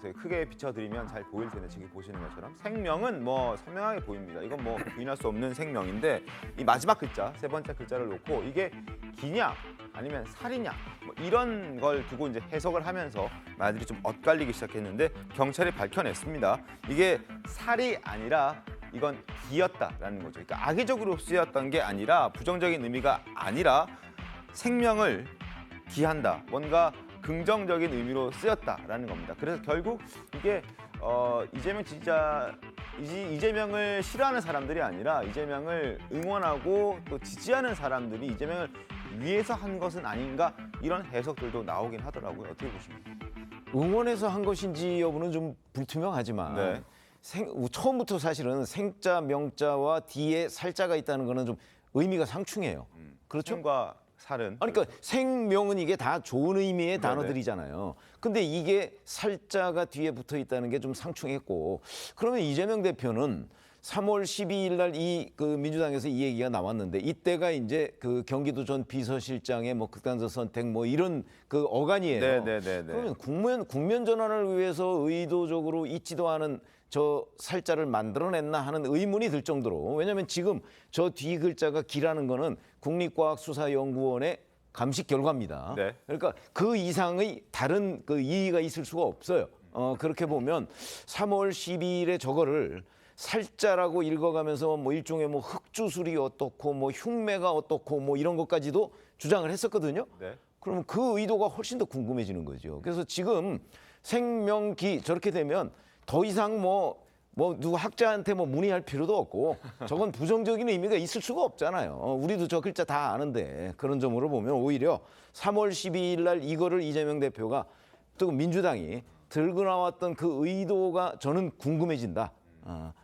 되게 크게 비춰드리면 잘 보일 텐데 지금 보시는 것처럼 생명은 뭐 선명하게 보입니다. 이건 뭐 부인할 수 없는 생명인데 이 마지막 글자, 세 번째 글자를 놓고 이게 기냐 아니면 살이냐 뭐 이런 걸 두고 이제 해석을 하면서 말들이 좀 엇갈리기 시작했는데 경찰이 밝혀냈습니다. 이게 살이 아니라 이건 기였다라는 거죠. 그러니까 악의적으로 쓰였던 게 아니라 부정적인 의미가 아니라 생명을 기한다. 뭔가 긍정적인 의미로 쓰였다라는 겁니다. 그래서 결국 이게 이재명 지지자 이재명을 싫어하는 사람들이 아니라 이재명을 응원하고 또 지지하는 사람들이 이재명을 위해서 한 것은 아닌가 이런 해석들도 나오긴 하더라고요. 어떻게 보십니까? 응원해서 한 것인지 여부는 좀 불투명하지만 네. 처음부터 사실은 생자 명자와 뒤에 살자가 있다는 거는 좀 의미가 상충해요. 그렇죠? 생과 살은 아니, 그러니까 생명은 이게 다 좋은 의미의 네네. 단어들이잖아요. 근데 이게 살자가 뒤에 붙어 있다는 게 좀 상충했고, 그러면 이재명 대표는 3월 12일 날 그 민주당에서 이 얘기가 나왔는데, 이때가 이제 그 경기도 전 비서실장의 뭐 극단적 선택 뭐 이런 그 어간이에요. 네네네. 그러면 국면 전환을 위해서 의도적으로 있지도 않은 저 살자를 만들어냈나 하는 의문이 들 정도로, 왜냐하면 지금 저 뒤 글자가 기라는 거는 국립과학수사연구원의 감식 결과입니다. 네. 그러니까 그 이상의 다른 그 이의가 있을 수가 없어요. 그렇게 보면 3월 12일에 저거를 살자라고 읽어가면서 뭐 일종의 뭐 흑주술이 어떻고 뭐 흉매가 어떻고 뭐 이런 것까지도 주장을 했었거든요. 네. 그러면 그 의도가 훨씬 더 궁금해지는 거죠. 그래서 지금 생명기 저렇게 되면 더 이상 뭐 누구 학자한테 뭐 문의할 필요도 없고 저건 부정적인 의미가 있을 수가 없잖아요. 우리도 저 글자 다 아는데, 그런 점으로 보면 오히려 3월 12일 날 이거를 이재명 대표가 또 민주당이 들고 나왔던 그 의도가 저는 궁금해진다.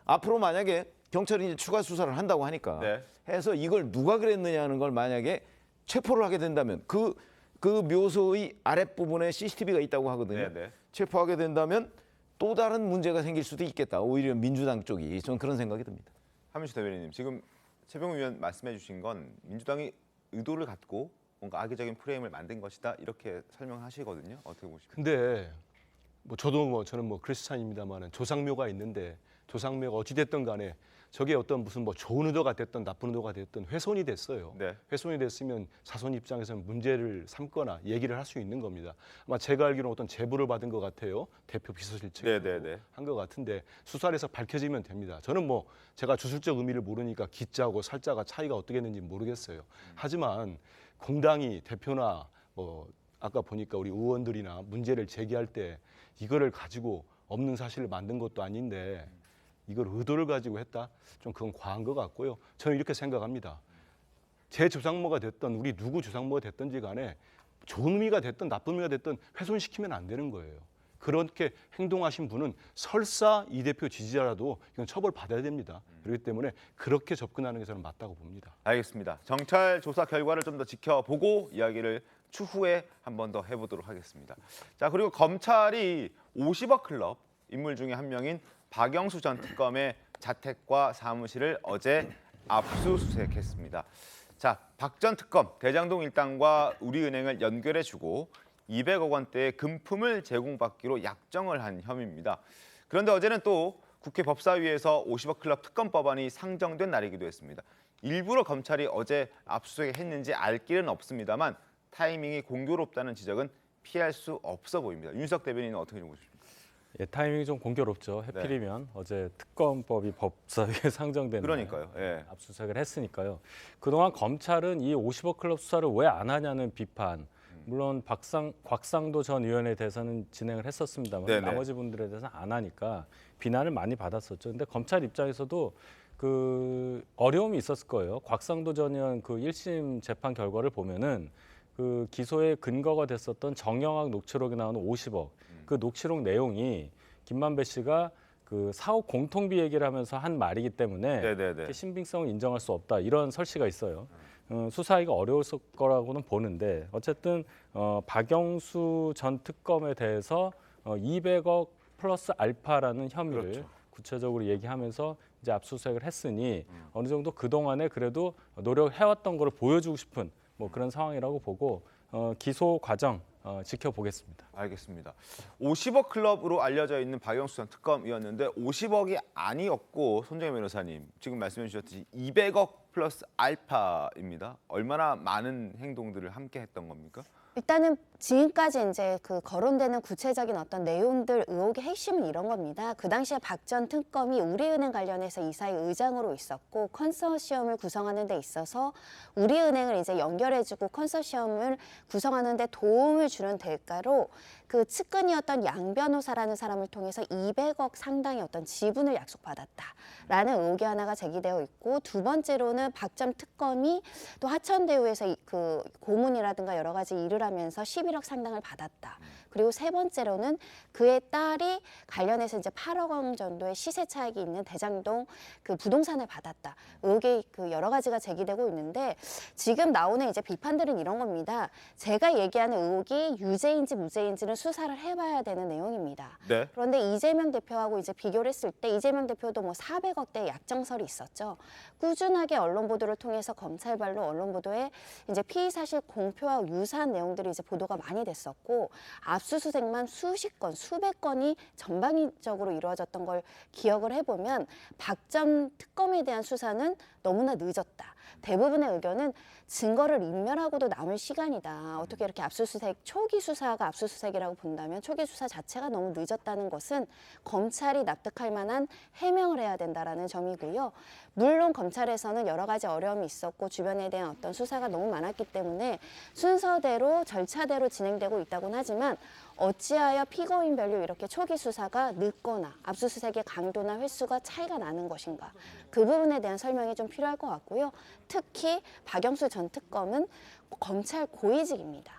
앞으로 만약에 경찰이 이제 추가 수사를 한다고 하니까 네. 해서 이걸 누가 그랬느냐는 걸 만약에 체포를 하게 된다면 그 묘소의 아랫부분에 CCTV가 있다고 하거든요. 네네. 체포하게 된다면 또 다른 문제가 생길 수도 있겠다. 오히려 민주당 쪽이, 저는 그런 생각이 듭니다. 한민수 대변인님, 지금 최병우 의원 말씀해 주신 건 민주당이 의도를 갖고 뭔가 악의적인 프레임을 만든 것이다 이렇게 설명하시거든요. 어떻게 보십니까? 근데 저는 뭐 크리스찬입니다만은 조상묘가 있는데 조상묘가 어찌 됐든 간에 저게 어떤 무슨 뭐 좋은 의도가 됐든 나쁜 의도가 됐든 훼손이 됐어요. 네. 훼손이 됐으면 자손 입장에서는 문제를 삼거나 얘기를 할 수 있는 겁니다. 아마 제가 알기로는 어떤 제보를 받은 것 같아요. 대표 비서실장으로 네네네. 한 것 같은데 수사를 해서 밝혀지면 됩니다. 저는 뭐 제가 주술적 의미를 모르니까 기자고 살자가 차이가 어떻게 있는지 모르겠어요. 하지만 공당이 대표나 뭐 아까 보니까 우리 의원들이나 문제를 제기할 때 이거를 가지고 없는 사실을 만든 것도 아닌데 이걸 의도를 가지고 했다? 좀 그건 과한 것 같고요. 저는 이렇게 생각합니다. 제 조상모가 됐든 우리 누구 조상모가 됐든지 간에 좋은 의미가 됐든 나쁜 의미가 됐든 훼손시키면 안 되는 거예요. 그렇게 행동하신 분은 설사 이 대표 지지자라도 이건 처벌받아야 됩니다. 그렇기 때문에 그렇게 접근하는 게 저는 맞다고 봅니다. 알겠습니다. 정찰 조사 결과를 좀 더 지켜보고 이야기를 추후에 한 번 더 해보도록 하겠습니다. 자, 그리고 검찰이 50억 클럽 인물 중에 한 명인 박영수 전 특검의 자택과 사무실을 어제 압수수색했습니다. 자, 박 전 특검 대장동 일당과 우리은행을 연결해주고 200억 원대의 금품을 제공받기로 약정을 한 혐의입니다. 그런데 어제는 또 국회 법사위에서 50억 클럽 특검 법안이 상정된 날이기도 했습니다. 일부러 검찰이 어제 압수수색했는지 알 길은 없습니다만 타이밍이 공교롭다는 지적은 피할 수 없어 보입니다. 윤석 대변인은 어떻게 보십니까? 예, 타이밍이 좀 공교롭죠. 해필이면 어제 특검법이 법사위에 상정된 그러니까요. 예. 압수수색을 했으니까요. 그동안 검찰은 이 50억 클럽 수사를 왜 안 하냐는 비판. 물론 곽상도 전 의원에 대해서는 진행을 했었습니다만 네네. 나머지 분들에 대해서는 안 하니까 비난을 많이 받았었죠. 근데 검찰 입장에서도 그 어려움이 있었을 거예요. 곽상도 전 의원 그 1심 재판 결과를 보면은 그 기소의 근거가 됐었던 정영학 녹취록에 나오는 50억 그 녹취록 내용이 김만배 씨가 그 사업 공통비 얘기를 하면서 한 말이기 때문에 네네네. 신빙성을 인정할 수 없다 이런 설시가 있어요. 수사하기가 어려웠을 거라고는 보는데 어쨌든 박영수 전 특검에 대해서 200억 플러스 알파라는 혐의를 그렇죠. 구체적으로 얘기하면서 이제 압수수색을 했으니 어느 정도 그 동안에 그래도 노력해왔던 거를 보여주고 싶은 뭐 그런 상황이라고 보고 기소 과정 지켜보겠습니다. 알겠습니다. 50억 클럽으로 알려져 있는 박영수 전 특검이었는데 50억이 아니었고 손정혜 변호사님 지금 말씀해 주셨듯이 200억 플러스 알파입니다. 얼마나 많은 행동들을 함께 했던 겁니까? 일단은 지금까지 이제 그 거론되는 구체적인 어떤 내용들 의혹의 핵심은 이런 겁니다. 그 당시에 박 전 특검이 우리은행 관련해서 이사의 의장으로 있었고 컨소시엄을 구성하는 데 있어서 우리은행을 이제 연결해주고 컨소시엄을 구성하는 데 도움을 주는 대가로 그 측근이었던 양 변호사라는 사람을 통해서 200억 상당의 어떤 지분을 약속받았다라는 의혹이 하나가 제기되어 있고, 두 번째로는 박 전 특검이 또 하천대유에서 그 고문이라든가 여러 가지 일을 하면서 11억 상당을 받았다. 그리고 세 번째로는 그의 딸이 관련해서 이제 8억 원 정도의 시세 차익이 있는 대장동 그 부동산을 받았다. 의혹이 그 여러 가지가 제기되고 있는데, 지금 나오는 이제 비판들은 이런 겁니다. 제가 얘기하는 의혹이 유죄인지 무죄인지는 수사를 해봐야 되는 내용입니다. 네. 그런데 이재명 대표하고 이제 비교를 했을 때 이재명 대표도 뭐 400억대 약정설이 있었죠. 꾸준하게 언론 보도를 통해서 검찰발로 언론 보도에 이제 피의 사실 공표와 유사한 내용들이 이제 보도가 많이 됐었고, 압수수색만 수십 건, 수백 건이 전방위적으로 이루어졌던 걸 기억을 해보면 박 전 특검에 대한 수사는 너무나 늦었다. 대부분의 의견은 증거를 인멸하고도 남을 시간이다. 어떻게 이렇게 압수수색, 초기 수사가 압수수색이라고 본다면 초기 수사 자체가 너무 늦었다는 것은 검찰이 납득할 만한 해명을 해야 된다라는 점이고요. 물론 검찰에서는 여러 가지 어려움이 있었고 주변에 대한 어떤 수사가 너무 많았기 때문에 순서대로 절차대로 진행되고 있다고는 하지만 어찌하여 피고인별로 이렇게 초기 수사가 늦거나 압수수색의 강도나 횟수가 차이가 나는 것인가. 그 부분에 대한 설명이 좀 필요할 것 같고요. 특히 박영수 전 특검은 검찰 고위직입니다.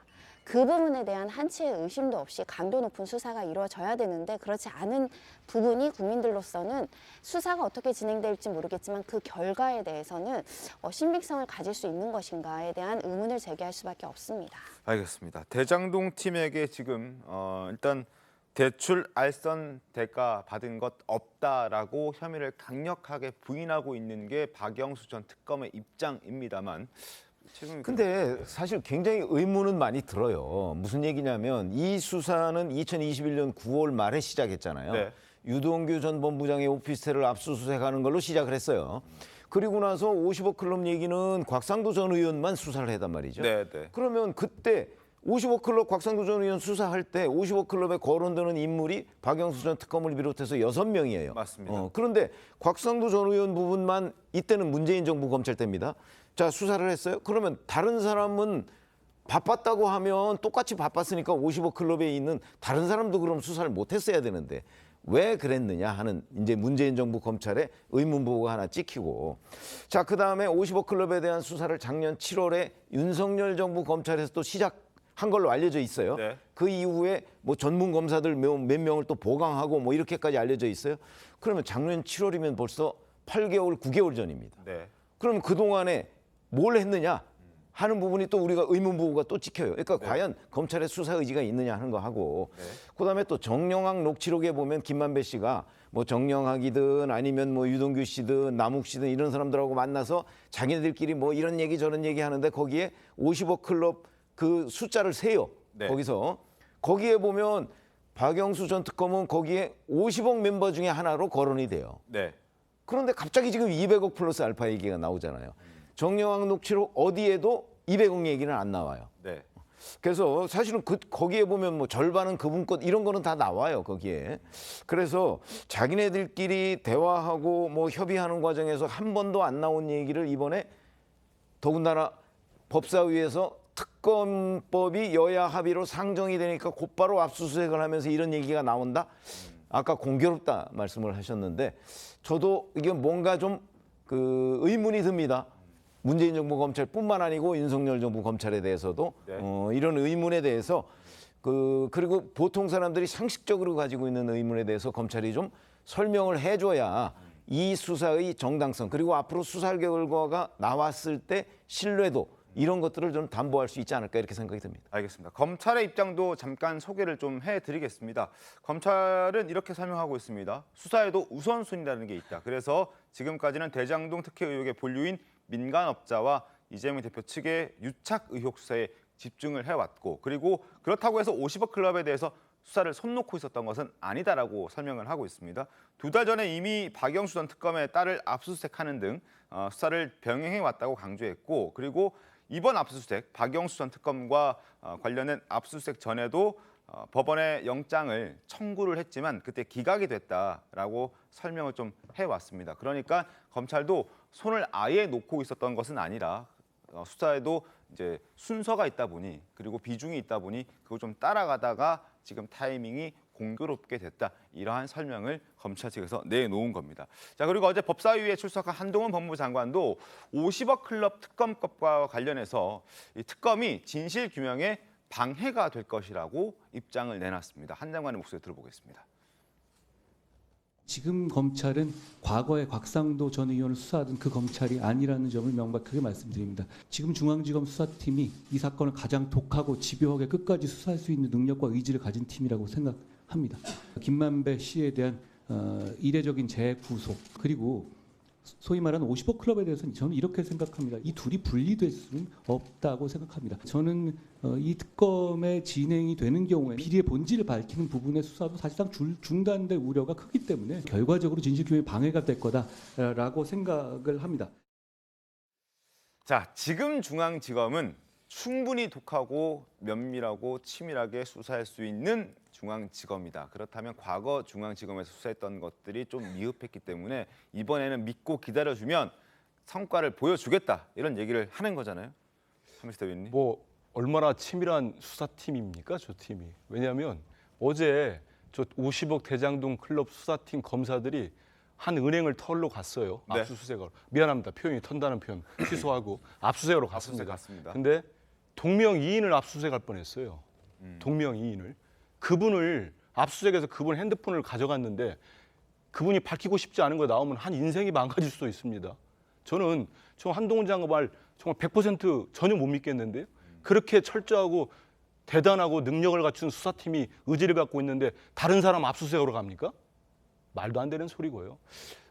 그 부분에 대한 한치의 의심도 없이 강도 높은 수사가 이루어져야 되는데 그렇지 않은 부분이 국민들로서는 수사가 어떻게 진행될지 모르겠지만 그 결과에 대해서는 신빙성을 가질 수 있는 것인가에 대한 의문을 제기할 수밖에 없습니다. 알겠습니다. 대장동 팀에게 지금 일단 대출 알선 대가 받은 것 없다라고 혐의를 강력하게 부인하고 있는 게 박영수 전 특검의 입장입니다만, 근데 사실 굉장히 의문은 많이 들어요. 무슨 얘기냐면 이 수사는 2021년 9월 말에 시작했잖아요. 네. 유동규 전 본부장의 오피스텔을 압수수색하는 걸로 시작을 했어요. 그리고 나서 50억 클럽 얘기는 곽상도 전 의원만 수사를 했단 말이죠. 네, 네. 그러면 그때 50억 클럽 곽상도 전 의원 수사할 때 50억 클럽에 거론되는 인물이 박영수 전 특검을 비롯해서 6명이에요. 맞습니다. 그런데 곽상도 전 의원 부분만 이때는 문재인 정부 검찰 때입니다. 자, 수사를 했어요. 그러면 다른 사람은 바빴다고 하면 똑같이 바빴으니까 50억 클럽에 있는 다른 사람도 그럼 수사를 못했어야 되는데 왜 그랬느냐 하는 이제 문재인 정부 검찰의 의문부호가 하나 찍히고, 자, 그다음에 50억 클럽에 대한 수사를 작년 7월에 윤석열 정부 검찰에서 또 시작한 걸로 알려져 있어요. 네. 그 이후에 뭐 전문 검사들 몇 명을 또 보강하고 뭐 이렇게까지 알려져 있어요. 그러면 작년 7월이면 벌써 8개월, 9개월 전입니다. 네. 그럼 그동안에 뭘 했느냐 하는 부분이 또 우리가 의문부호가 또 찍혀요. 그러니까 과연 검찰의 수사 의지가 있느냐 하는 거 하고, 그다음에 또 정영학 녹취록에 보면 김만배 씨가 뭐 정영학이든 아니면 뭐 유동규 씨든 남욱 씨든 이런 사람들하고 만나서 자기네들끼리 뭐 이런 얘기 저런 얘기 하는데 거기에 50억 클럽 그 숫자를 세요. 네. 거기에 보면 박영수 전 특검은 거기에 50억 멤버 중에 하나로 거론이 돼요. 네. 그런데 갑자기 지금 200억 플러스 알파 얘기가 나오잖아요. 정영학 녹취록 어디에도 200억 얘기는 안 나와요. 네. 그래서 사실은 거기에 보면 뭐 절반은 그분 것 이런 거는 다 나와요, 거기에. 그래서 자기네들끼리 대화하고 뭐 협의하는 과정에서 한 번도 안 나온 얘기를 이번에 더군다나 법사위에서 특검법이 여야 합의로 상정이 되니까 곧바로 압수수색을 하면서 이런 얘기가 나온다? 아까 공교롭다 말씀을 하셨는데 저도 이게 뭔가 좀 그 의문이 듭니다. 문재인 정부 검찰뿐만 아니고 윤석열 정부 검찰에 대해서도 이런 의문에 대해서 그리고 보통 사람들이 상식적으로 가지고 있는 의문에 대해서 검찰이 좀 설명을 해줘야 이 수사의 정당성 그리고 앞으로 수사 결과가 나왔을 때 신뢰도 이런 것들을 좀 담보할 수 있지 않을까 이렇게 생각이 듭니다. 알겠습니다. 검찰의 입장도 잠깐 소개를 좀 해드리겠습니다. 검찰은 이렇게 설명하고 있습니다. 수사에도 우선순위라는 게 있다. 그래서 지금까지는 대장동 특혜 의혹의 본류인 민간업자와 이재명 대표 측의 유착 의혹 수사에 집중을 해왔고, 그리고 그렇다고 해서 50억 클럽에 대해서 수사를 손 놓고 있었던 것은 아니다라고 설명을 하고 있습니다. 2달 전에 이미 박영수 전 특검의 딸을 압수수색하는 등 수사를 병행해 왔다고 강조했고, 그리고 이번 압수수색 박영수 전 특검과 관련된 압수수색 전에도 법원에 영장을 청구를 했지만 그때 기각이 됐다라고 설명을 좀 해왔습니다. 그러니까 검찰도 손을 아예 놓고 있었던 것은 아니라 수사에도 이제 순서가 있다 보니 그리고 비중이 있다 보니 그걸 좀 따라가다가 지금 타이밍이 공교롭게 됐다. 이러한 설명을 검찰 측에서 내놓은 겁니다. 자, 그리고 어제 법사위에 출석한 한동훈 법무부 장관도 50억 클럽 특검법과 관련해서 이 특검이 진실 규명에 방해가 될 것이라고 입장을 내놨습니다. 한 장관의 목소리 들어보겠습니다. 지금 검찰은 과거에 곽상도 전 의원을 수사하던 그 검찰이 아니라는 점을 명백하게 말씀드립니다. 지금 중앙지검 수사팀이 이 사건을 가장 독하고 집요하게 끝까지 수사할 수 있는 능력과 의지를 가진 팀이라고 생각합니다. 김만배 씨에 대한 이례적인 재구속 그리고 소위 말하는 50억 클럽에 대해서는 저는 이렇게 생각합니다. 이 둘이 분리될 수는 없다고 생각합니다. 저는 이 특검의 진행이 되는 경우에 비리의 본질을 밝히는 부분의 수사도 사실상 중단될 우려가 크기 때문에 결과적으로 진실규명에 방해가 될 거다라고 생각을 합니다. 자, 지금 중앙지검은 충분히 독하고 면밀하고 치밀하게 수사할 수 있는 중앙지검이다. 그렇다면 과거 중앙지검에서 수사했던 것들이 좀 미흡했기 때문에 이번에는 믿고 기다려주면 성과를 보여주겠다. 이런 얘기를 하는 거잖아요. 한민수 대변인님. 뭐 얼마나 치밀한 수사팀입니까, 저 팀이. 왜냐하면 어제 저 50억 대장동 클럽 수사팀 검사들이 한 은행을 털러 갔어요. 네. 압수수색을. 미안합니다. 표현이 턴다는 표현 취소하고 압수수색으로 갔습니다. 갔습니다. 근데 동명이인을 압수수색할 뻔했어요. 동명이인을. 그분을 압수수색에서 그분 핸드폰을 가져갔는데 그분이 밝히고 싶지 않은 거 나오면 한 인생이 망가질 수도 있습니다. 저는 한동훈 장관 말 정말 100% 전혀 못 믿겠는데요. 그렇게 철저하고 대단하고 능력을 갖춘 수사팀이 의지를 갖고 있는데 다른 사람 압수수색으로 갑니까? 말도 안 되는 소리고요.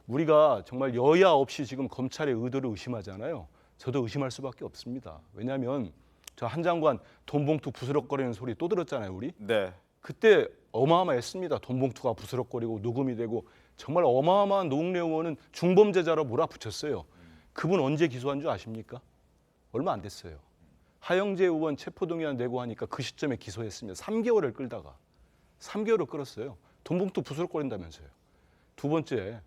우리가 정말 여야 없이 지금 검찰의 의도를 의심하잖아요. 저도 의심할 수밖에 없습니다. 왜냐하면 저 한 장관 돈 봉투 부스럭거리는 소리 또 들었잖아요, 우리. 네. 그때 어마어마했습니다. 돈 봉투가 부스럭거리고 녹음이 되고 정말 어마어마한 노웅래 의원은 중범죄자로 몰아붙였어요. 그분 언제 기소한 줄 아십니까? 얼마 안 됐어요. 하영재 의원 체포동의안 내고 하니까 그 시점에 기소했습니다. 3개월을 끌다가 3개월을 끌었어요. 돈 봉투 부스럭거린다면서요. 두 번째,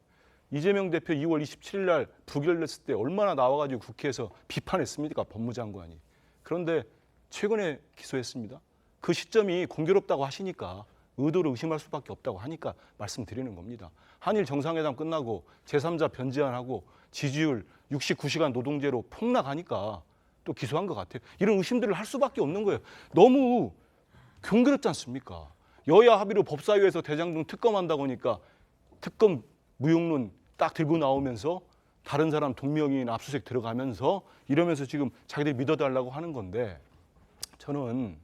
이재명 대표 2월 27일 날 부결냈을 때 얼마나 나와가지고 국회에서 비판했습니까? 법무장관이. 그런데 최근에 기소했습니다. 그 시점이 공교롭다고 하시니까 의도를 의심할 수밖에 없다고 하니까 말씀드리는 겁니다. 한일 정상회담 끝나고 제3자 변제안하고 지지율 69시간 노동제로 폭락하니까 또 기소한 것 같아요. 이런 의심들을 할 수밖에 없는 거예요. 너무 경계롭지 않습니까? 여야 합의로 법사위에서 대장동 특검한다고 하니까 특검 무용론 딱 들고 나오면서 다른 사람 동명이인 압수수색 들어가면서 이러면서 지금 자기들이 믿어달라고 하는 건데 저는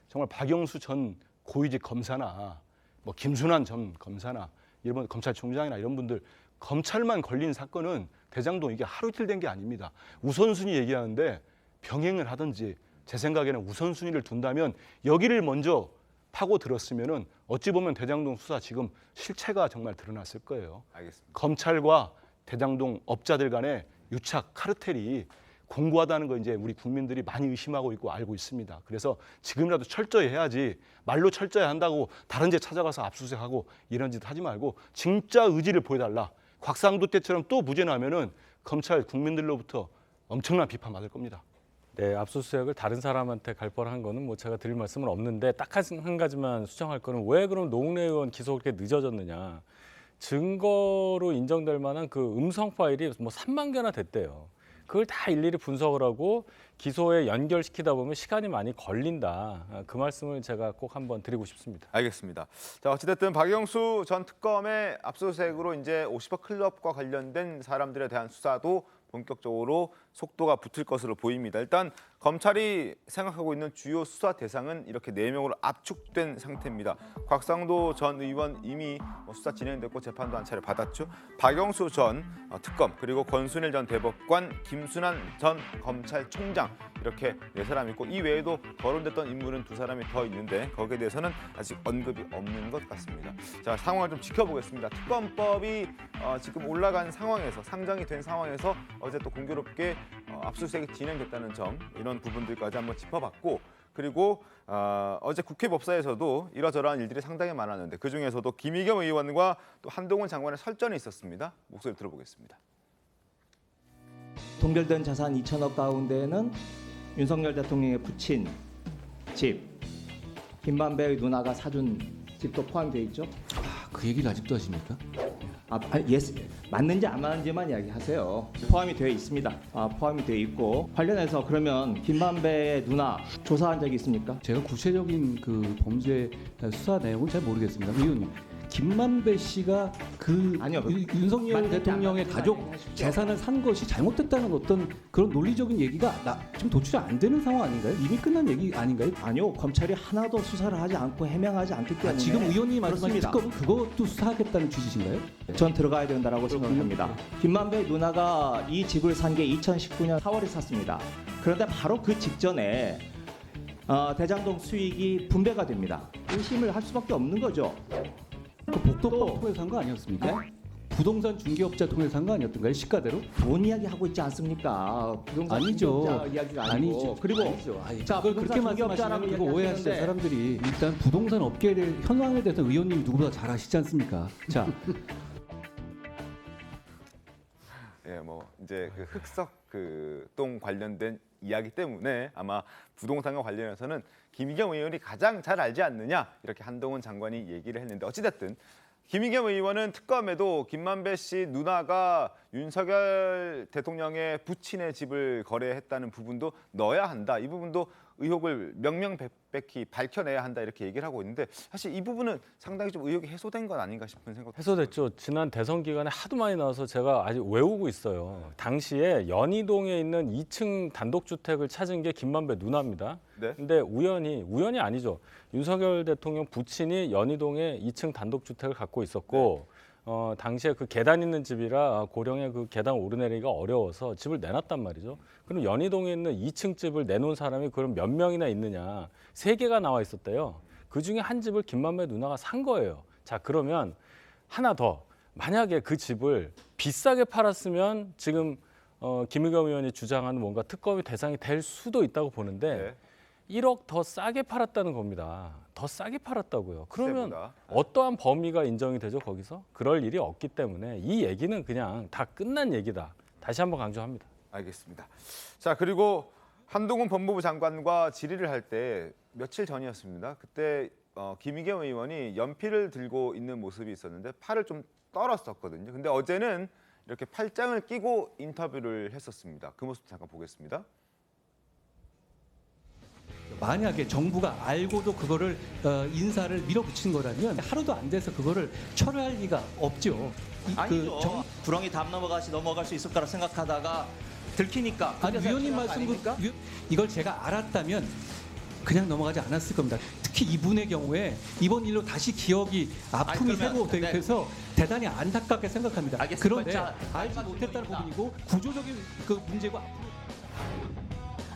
정말 박영수 전 고위직 검사나 뭐 김순환 전 검사나 이런 검찰총장이나 이런 분들 검찰만 걸린 사건은 대장동 이게 하루 이틀 된 게 아닙니다. 우선순위 얘기하는데 병행을 하든지 제 생각에는 우선순위를 둔다면 여기를 먼저 파고들었으면은 어찌 보면 대장동 수사 지금 실체가 정말 드러났을 거예요. 알겠습니다. 검찰과 대장동 업자들 간의 유착 카르텔이 공고하다는 거 이제 우리 국민들이 많이 의심하고 있고 알고 있습니다. 그래서 지금이라도 철저히 해야지 말로 철저히 한다고 다른 데 찾아가서 압수수색하고 이런 짓 하지 말고 진짜 의지를 보여달라. 곽상도 때처럼 또 무죄 나면은 검찰 국민들로부터 엄청난 비판 받을 겁니다. 네, 압수수색을 다른 사람한테 갈 뻔한 거는 뭐 제가 드릴 말씀은 없는데 딱 한 가지만 수정할 거는 왜 그럼 노웅래 의원 기소가 그렇게 늦어졌느냐. 증거로 인정될 만한 그 음성 파일이 뭐 3만 개나 됐대요. 그걸 다 일일이 분석을 하고 기소에 연결시키다 보면 시간이 많이 걸린다. 그 말씀을 제가 꼭 한번 드리고 싶습니다. 알겠습니다. 자, 어찌됐든 박영수 전 특검의 압수수색으로 이제 50억 클럽과 관련된 사람들에 대한 수사도 본격적으로 속도가 붙을 것으로 보입니다. 일단 검찰이 생각하고 있는 주요 수사 대상은 이렇게 4명으로 압축된 상태입니다. 곽상도 전 의원 이미 수사 진행됐고 재판도 한 차례 받았죠. 박영수 전 특검 그리고 권순일 전 대법관, 김순환 전 검찰총장 이렇게 4사람 있고 이 외에도 거론됐던 인물은 2사람이 더 있는데 거기에 대해서는 아직 언급이 없는 것 같습니다. 자, 상황을 좀 지켜보겠습니다. 특검법이 지금 올라간 상황에서 상정이 된 상황에서 어제 또 공교롭게 압수수색이 진행됐다는 점 이런 부분들까지 한번 짚어봤고 그리고 어제 국회 법사에서도 이러저러한 일들이 상당히 많았는데 그중에서도 김의겸 의원과 또 한동훈 장관의 설전이 있었습니다. 목소리 들어보겠습니다. 동결된 자산 2천억 가운데에는 윤석열 대통령의 부친 집, 김만배의 누나가 사준 집도 포함되어 있죠. 그 얘기를 아직도 하십니까? 맞는지 안 맞는지만 이야기하세요. 포함이 되어 있습니다. 포함이 되어 있고 관련해서 그러면 김만배의 누나 조사한 적이 있습니까? 제가 구체적인 그 범죄 수사 내용은 잘 모르겠습니다. 의원님, 김만배 씨가 윤석열 대통령의 가족 재산을 산 것이 잘못됐다는 어떤 그런 논리적인 얘기가 지금 도출이 안 되는 상황 아닌가요? 이미 끝난 얘기 아닌가요? 아니요, 검찰이 하나도 수사를 하지 않고 해명하지 않기 때문에 지금 의원님이 말씀하신 그렇습니다. 특검은 그것도 수사하겠다는 취지신가요? 전 들어가야 된다라고 생각합니다. 김만배 누나가 이 집을 산 게 2019년 4월에 샀습니다. 그런데 바로 그 직전에 대장동 수익이 분배가 됩니다. 의심을 할 수밖에 없는 거죠. 그 복도법 통해서 산 거 아니었습니까? 부동산 중개업자 통해서 산 거 아니었던가요? 시가대로? 돈 이야기 하고 있지 않습니까? 부동산 아니죠. 중개업자 이야기가 아니고. 아니죠. 그리고 아니죠. 자, 그걸 그렇게 말씀하시면 그거 오해하시죠 사람들이. 일단 부동산 업계를 현황에 대해서 의원님이 누구보다 잘 아시지 않습니까? 자, 예, 뭐 이제 그 흑석 똥 관련된 이야기 때문에 아마 부동산과 관련해서는 김의겸 의원이 가장 잘 알지 않느냐 이렇게 한동훈 장관이 얘기를 했는데 어찌됐든 김의겸 의원은 특검에도 김만배 씨 누나가 윤석열 대통령의 부친의 집을 거래했다는 부분도 넣어야 한다. 이 부분도 의혹을 명명백백히 밝혀내야 한다 이렇게 얘기를 하고 있는데 사실 이 부분은 상당히 좀 의혹이 해소된 건 아닌가 싶은 생각. 해소됐죠. 지난 대선 기간에 하도 많이 나와서 제가 아직 외우고 있어요. 당시에 연희동에 있는 2층 단독주택을 찾은 게 김만배 누나입니다. 네. 근데 우연이 아니죠. 윤석열 대통령 부친이 연희동에 2층 단독주택을 갖고 있었고 당시에 그 계단 있는 집이라 고령에 그 계단 오르내리기가 어려워서 집을 내놨단 말이죠. 그럼 연희동에 있는 2층 집을 내놓은 사람이 그럼 몇 명이나 있느냐? 3개가 나와 있었대요. 그중에 한 집을 김만배 누나가 산 거예요. 자, 그러면 하나 더. 만약에 그 집을 비싸게 팔았으면 지금 김의겸 의원이 주장하는 뭔가 특검의 대상이 될 수도 있다고 보는데 1억 더 싸게 팔았다는 겁니다. 더 싸게 팔았다고요. 그러면 세보다. 어떠한 범위가 인정이 되죠, 거기서? 그럴 일이 없기 때문에 이 얘기는 그냥 다 끝난 얘기다. 다시 한번 강조합니다. 알겠습니다. 자, 그리고 한동훈 법무부 장관과 질의를 할 때 며칠 전이었습니다. 그때 김의겸 의원이 연필을 들고 있는 모습이 있었는데 팔을 좀 떨었었거든요. 근데 어제는 이렇게 팔짱을 끼고 인터뷰를 했었습니다. 그 모습 잠깐 보겠습니다. 만약에 정부가 알고도 그거를 인사를 밀어붙이는 거라면 하루도 안 돼서 그거를 철회할 리가 없죠. 아니죠. 구렁이 담 넘어갈 수 있을 거라 생각하다가 들키니까. 아니 위원님 말씀도 이걸 제가 알았다면 그냥 넘어가지 않았을 겁니다. 특히 이분의 경우에 이번 일로 다시 기억이 아픔이 새로 돼서 대단히 안타깝게 생각합니다. 알겠습니다. 그런데 알지 못했다는 부분이고 구조적인 그 문제고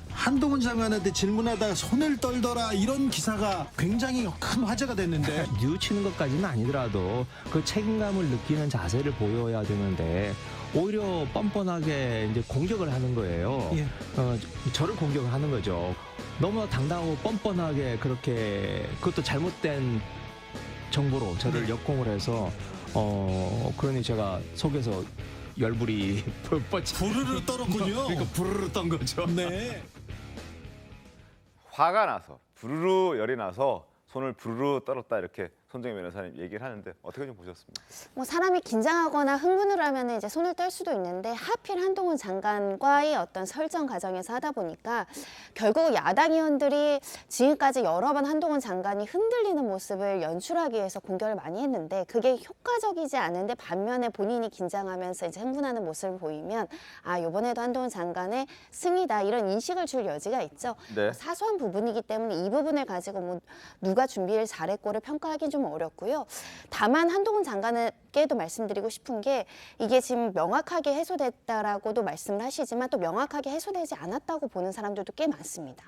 한동훈 장관한테 질문하다가 손을 떨더라 이런 기사가 굉장히 큰 화제가 됐는데 뉘우치는 것까지는 아니더라도 그 책임감을 느끼는 자세를 보여야 되는데 오히려 뻔뻔하게 이제 공격을 하는 거예요. 예. 저를 공격을 하는 거죠. 너무나 당당하고 뻔뻔하게 그렇게 그것도 잘못된 정보로 저를 역공을 해서 그러니 제가 속에서 열불이 부르르 떨었군요. 그러니까 부르르 떤 거죠. 네. 화가 나서 부르르 열이 나서 손을 부르르 떨었다 이렇게 손정혜 변호사님 얘기를 하는데 어떻게 좀 보셨습니까? 뭐 사람이 긴장하거나 흥분을 하면 이제 손을 뗄 수도 있는데 하필 한동훈 장관과의 어떤 설정 과정에서 하다 보니까 결국 야당 의원들이 지금까지 여러 번 한동훈 장관이 흔들리는 모습을 연출하기 위해서 공격을 많이 했는데 그게 효과적이지 않은데 반면에 본인이 긴장하면서 이제 흥분하는 모습을 보이면 이번에도 한동훈 장관의 승리다 이런 인식을 줄 여지가 있죠. 네. 사소한 부분이기 때문에 이 부분을 가지고 뭐 누가 준비를 잘했고를 평가하기는 좀 어렵고요. 다만 한동훈 장관은 업계에도 말씀드리고 싶은 게 이게 지금 명확하게 해소됐다라고도 말씀을 하시지만 또 명확하게 해소되지 않았다고 보는 사람들도 꽤 많습니다.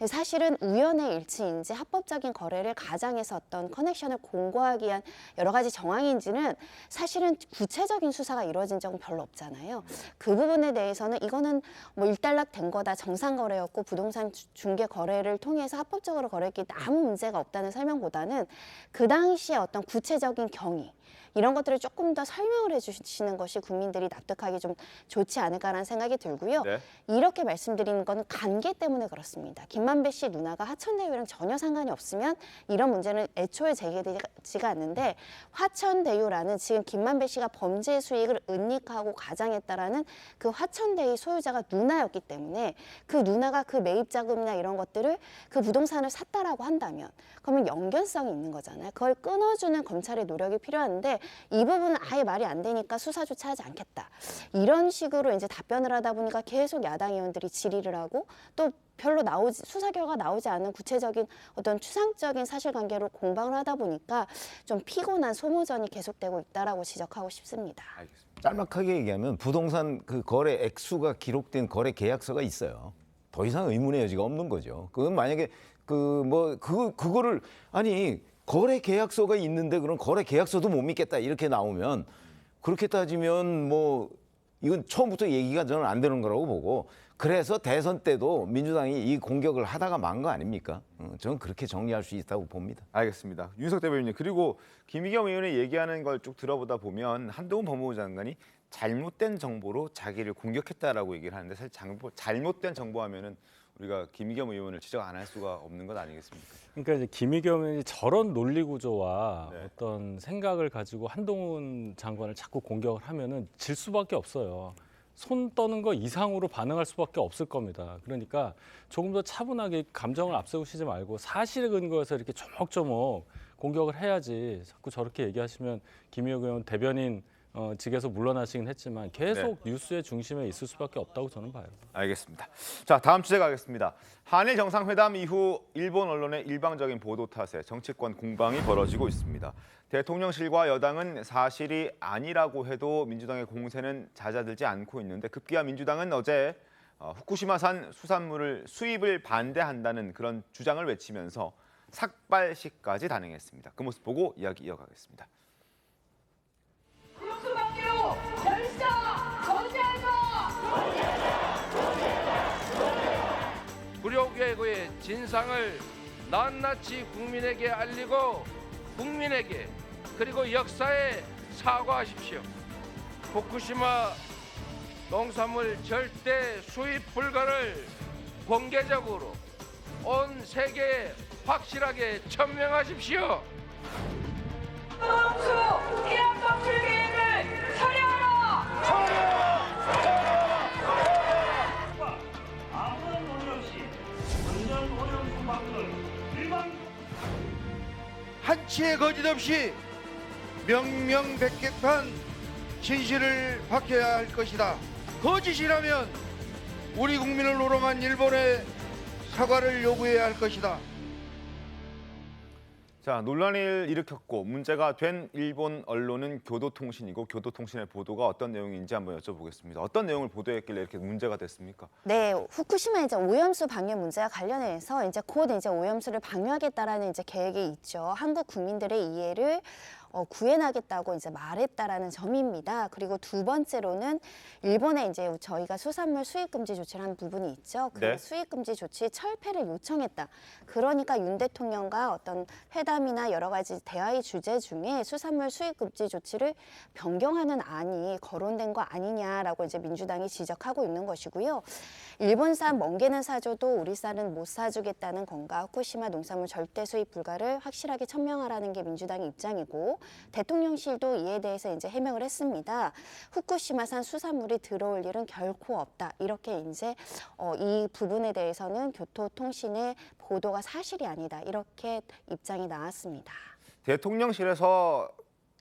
사실은 우연의 일치인지 합법적인 거래를 가장해서 어떤 커넥션을 공고하기 위한 여러 가지 정황인지는 사실은 구체적인 수사가 이루어진 적은 별로 없잖아요. 그 부분에 대해서는 이거는 뭐 일단락 된 거다, 정상 거래였고 부동산 중개 거래를 통해서 합법적으로 거래했기 때문에 아무 문제가 없다는 설명보다는 그 당시에 어떤 구체적인 경위 이런 것들을 조금 더 설명을 해주시는 것이 국민들이 납득하기 좀 좋지 않을까라는 생각이 들고요. 네. 이렇게 말씀드리는 건 관계 때문에 그렇습니다. 김만배 씨 누나가 화천대유랑 전혀 상관이 없으면 이런 문제는 애초에 제기되지가 않는데 화천대유라는 지금 김만배 씨가 범죄 수익을 은닉하고 가장했다라는 그 화천대유 소유자가 누나였기 때문에 그 누나가 그 매입 자금이나 이런 것들을 그 부동산을 샀다라고 한다면 그러면 연결성이 있는 거잖아요. 그걸 끊어주는 검찰의 노력이 필요한데 이 부분은 아예 말이 안 되니까 수사조차 하지 않겠다. 이런 식으로 이제 답변을 하다 보니까 계속 야당 의원들이 질의를 하고 또 별로 수사 결과 나오지 않은 구체적인 어떤 추상적인 사실관계로 공방을 하다 보니까 좀 피곤한 소모전이 계속되고 있다라고 지적하고 싶습니다. 짤막하게 얘기하면 부동산 그 거래 액수가 기록된 거래 계약서가 있어요. 더 이상 의문의 여지가 없는 거죠. 그건 만약에 그거를 아니 거래 계약서가 있는데 그럼 거래 계약서도 못 믿겠다 이렇게 나오면 그렇게 따지면 뭐 이건 처음부터 얘기가 저는 안 되는 거라고 보고 그래서 대선 때도 민주당이 이 공격을 하다가 만 거 아닙니까? 저는 그렇게 정리할 수 있다고 봅니다. 알겠습니다. 윤석 대변인님 그리고 김의겸 의원이 얘기하는 걸 쭉 들어보다 보면 한동훈 법무부 장관이 잘못된 정보로 자기를 공격했다라고 얘기를 하는데 사실 잘못된 정보하면은 우리가 김의겸 의원을 지적 안 할 수가 없는 것 아니겠습니까? 그러니까 이제 김의겸 의원이 저런 논리 구조와 어떤 생각을 가지고 한동훈 장관을 자꾸 공격을 하면은 질 수밖에 없어요. 손 떠는 거 이상으로 반응할 수밖에 없을 겁니다. 그러니까 조금 더 차분하게 감정을 앞세우시지 말고 사실에 근거해서 이렇게 조목조목 공격을 해야지 자꾸 저렇게 얘기하시면 김의겸 의원 대변인 직에서 물러나시긴 했지만 계속 뉴스의 중심에 있을 수밖에 없다고 저는 봐요. 알겠습니다. 자, 다음 주제 가겠습니다. 한일 정상회담 이후 일본 언론의 일방적인 보도 탓에 정치권 공방이 벌어지고 있습니다. 대통령실과 여당은 사실이 아니라고 해도 민주당의 공세는 잦아들지 않고 있는데 급기야 민주당은 어제 후쿠시마산 수산물을 수입을 반대한다는 그런 주장을 외치면서 삭발식까지 단행했습니다. 그 모습 보고 이야기 이어가겠습니다. 불효괴고의 진상을 낱낱이 국민에게 알리고 국민에게 그리고 역사에 사과하십시오. 후쿠시마 농산물 절대 수입 불가를 공개적으로 온 세계에 확실하게 천명하십시오. 농수 해양 방출 계획을 철회하라! 아무런 논의 없이 완전 오염수 방출 일반 한치의 거짓 없이 명명백백한 진실을 밝혀야 할 것이다. 거짓이라면 우리 국민을 우롱한 일본에 사과를 요구해야 할 것이다. 자, 논란을 일으켰고 문제가 된 일본 언론은 교도통신이고 교도통신의 보도가 어떤 내용인지 한번 여쭤보겠습니다. 어떤 내용을 보도했길래 이렇게 문제가 됐습니까? 네, 후쿠시마 이제 오염수 방류 문제와 관련해서 이제 곧 이제 오염수를 방류하겠다라는 이제 계획이 있죠. 한국 국민들의 이해를 구해나겠다고 이제 말했다라는 점입니다. 그리고 두 번째로는 일본에 이제 저희가 수산물 수입 금지 조치를 한 부분이 있죠. 그 수입 금지 조치 철폐를 요청했다. 그러니까 윤 대통령과 어떤 회담이나 여러 가지 대화의 주제 중에 수산물 수입 금지 조치를 변경하는 안이 거론된 거 아니냐라고 이제 민주당이 지적하고 있는 것이고요. 일본산 멍게는 사줘도 우리 쌀은 못 사주겠다는 건가, 후쿠시마 농산물 절대 수입 불가를 확실하게 천명하라는 게 민주당의 입장이고, 대통령실도 이에 대해서 이제 해명을 했습니다. 후쿠시마산 수산물이 들어올 일은 결코 없다. 이렇게 이제 이 부분에 대해서는 교토통신의 보도가 사실이 아니다. 이렇게 입장이 나왔습니다. 대통령실에서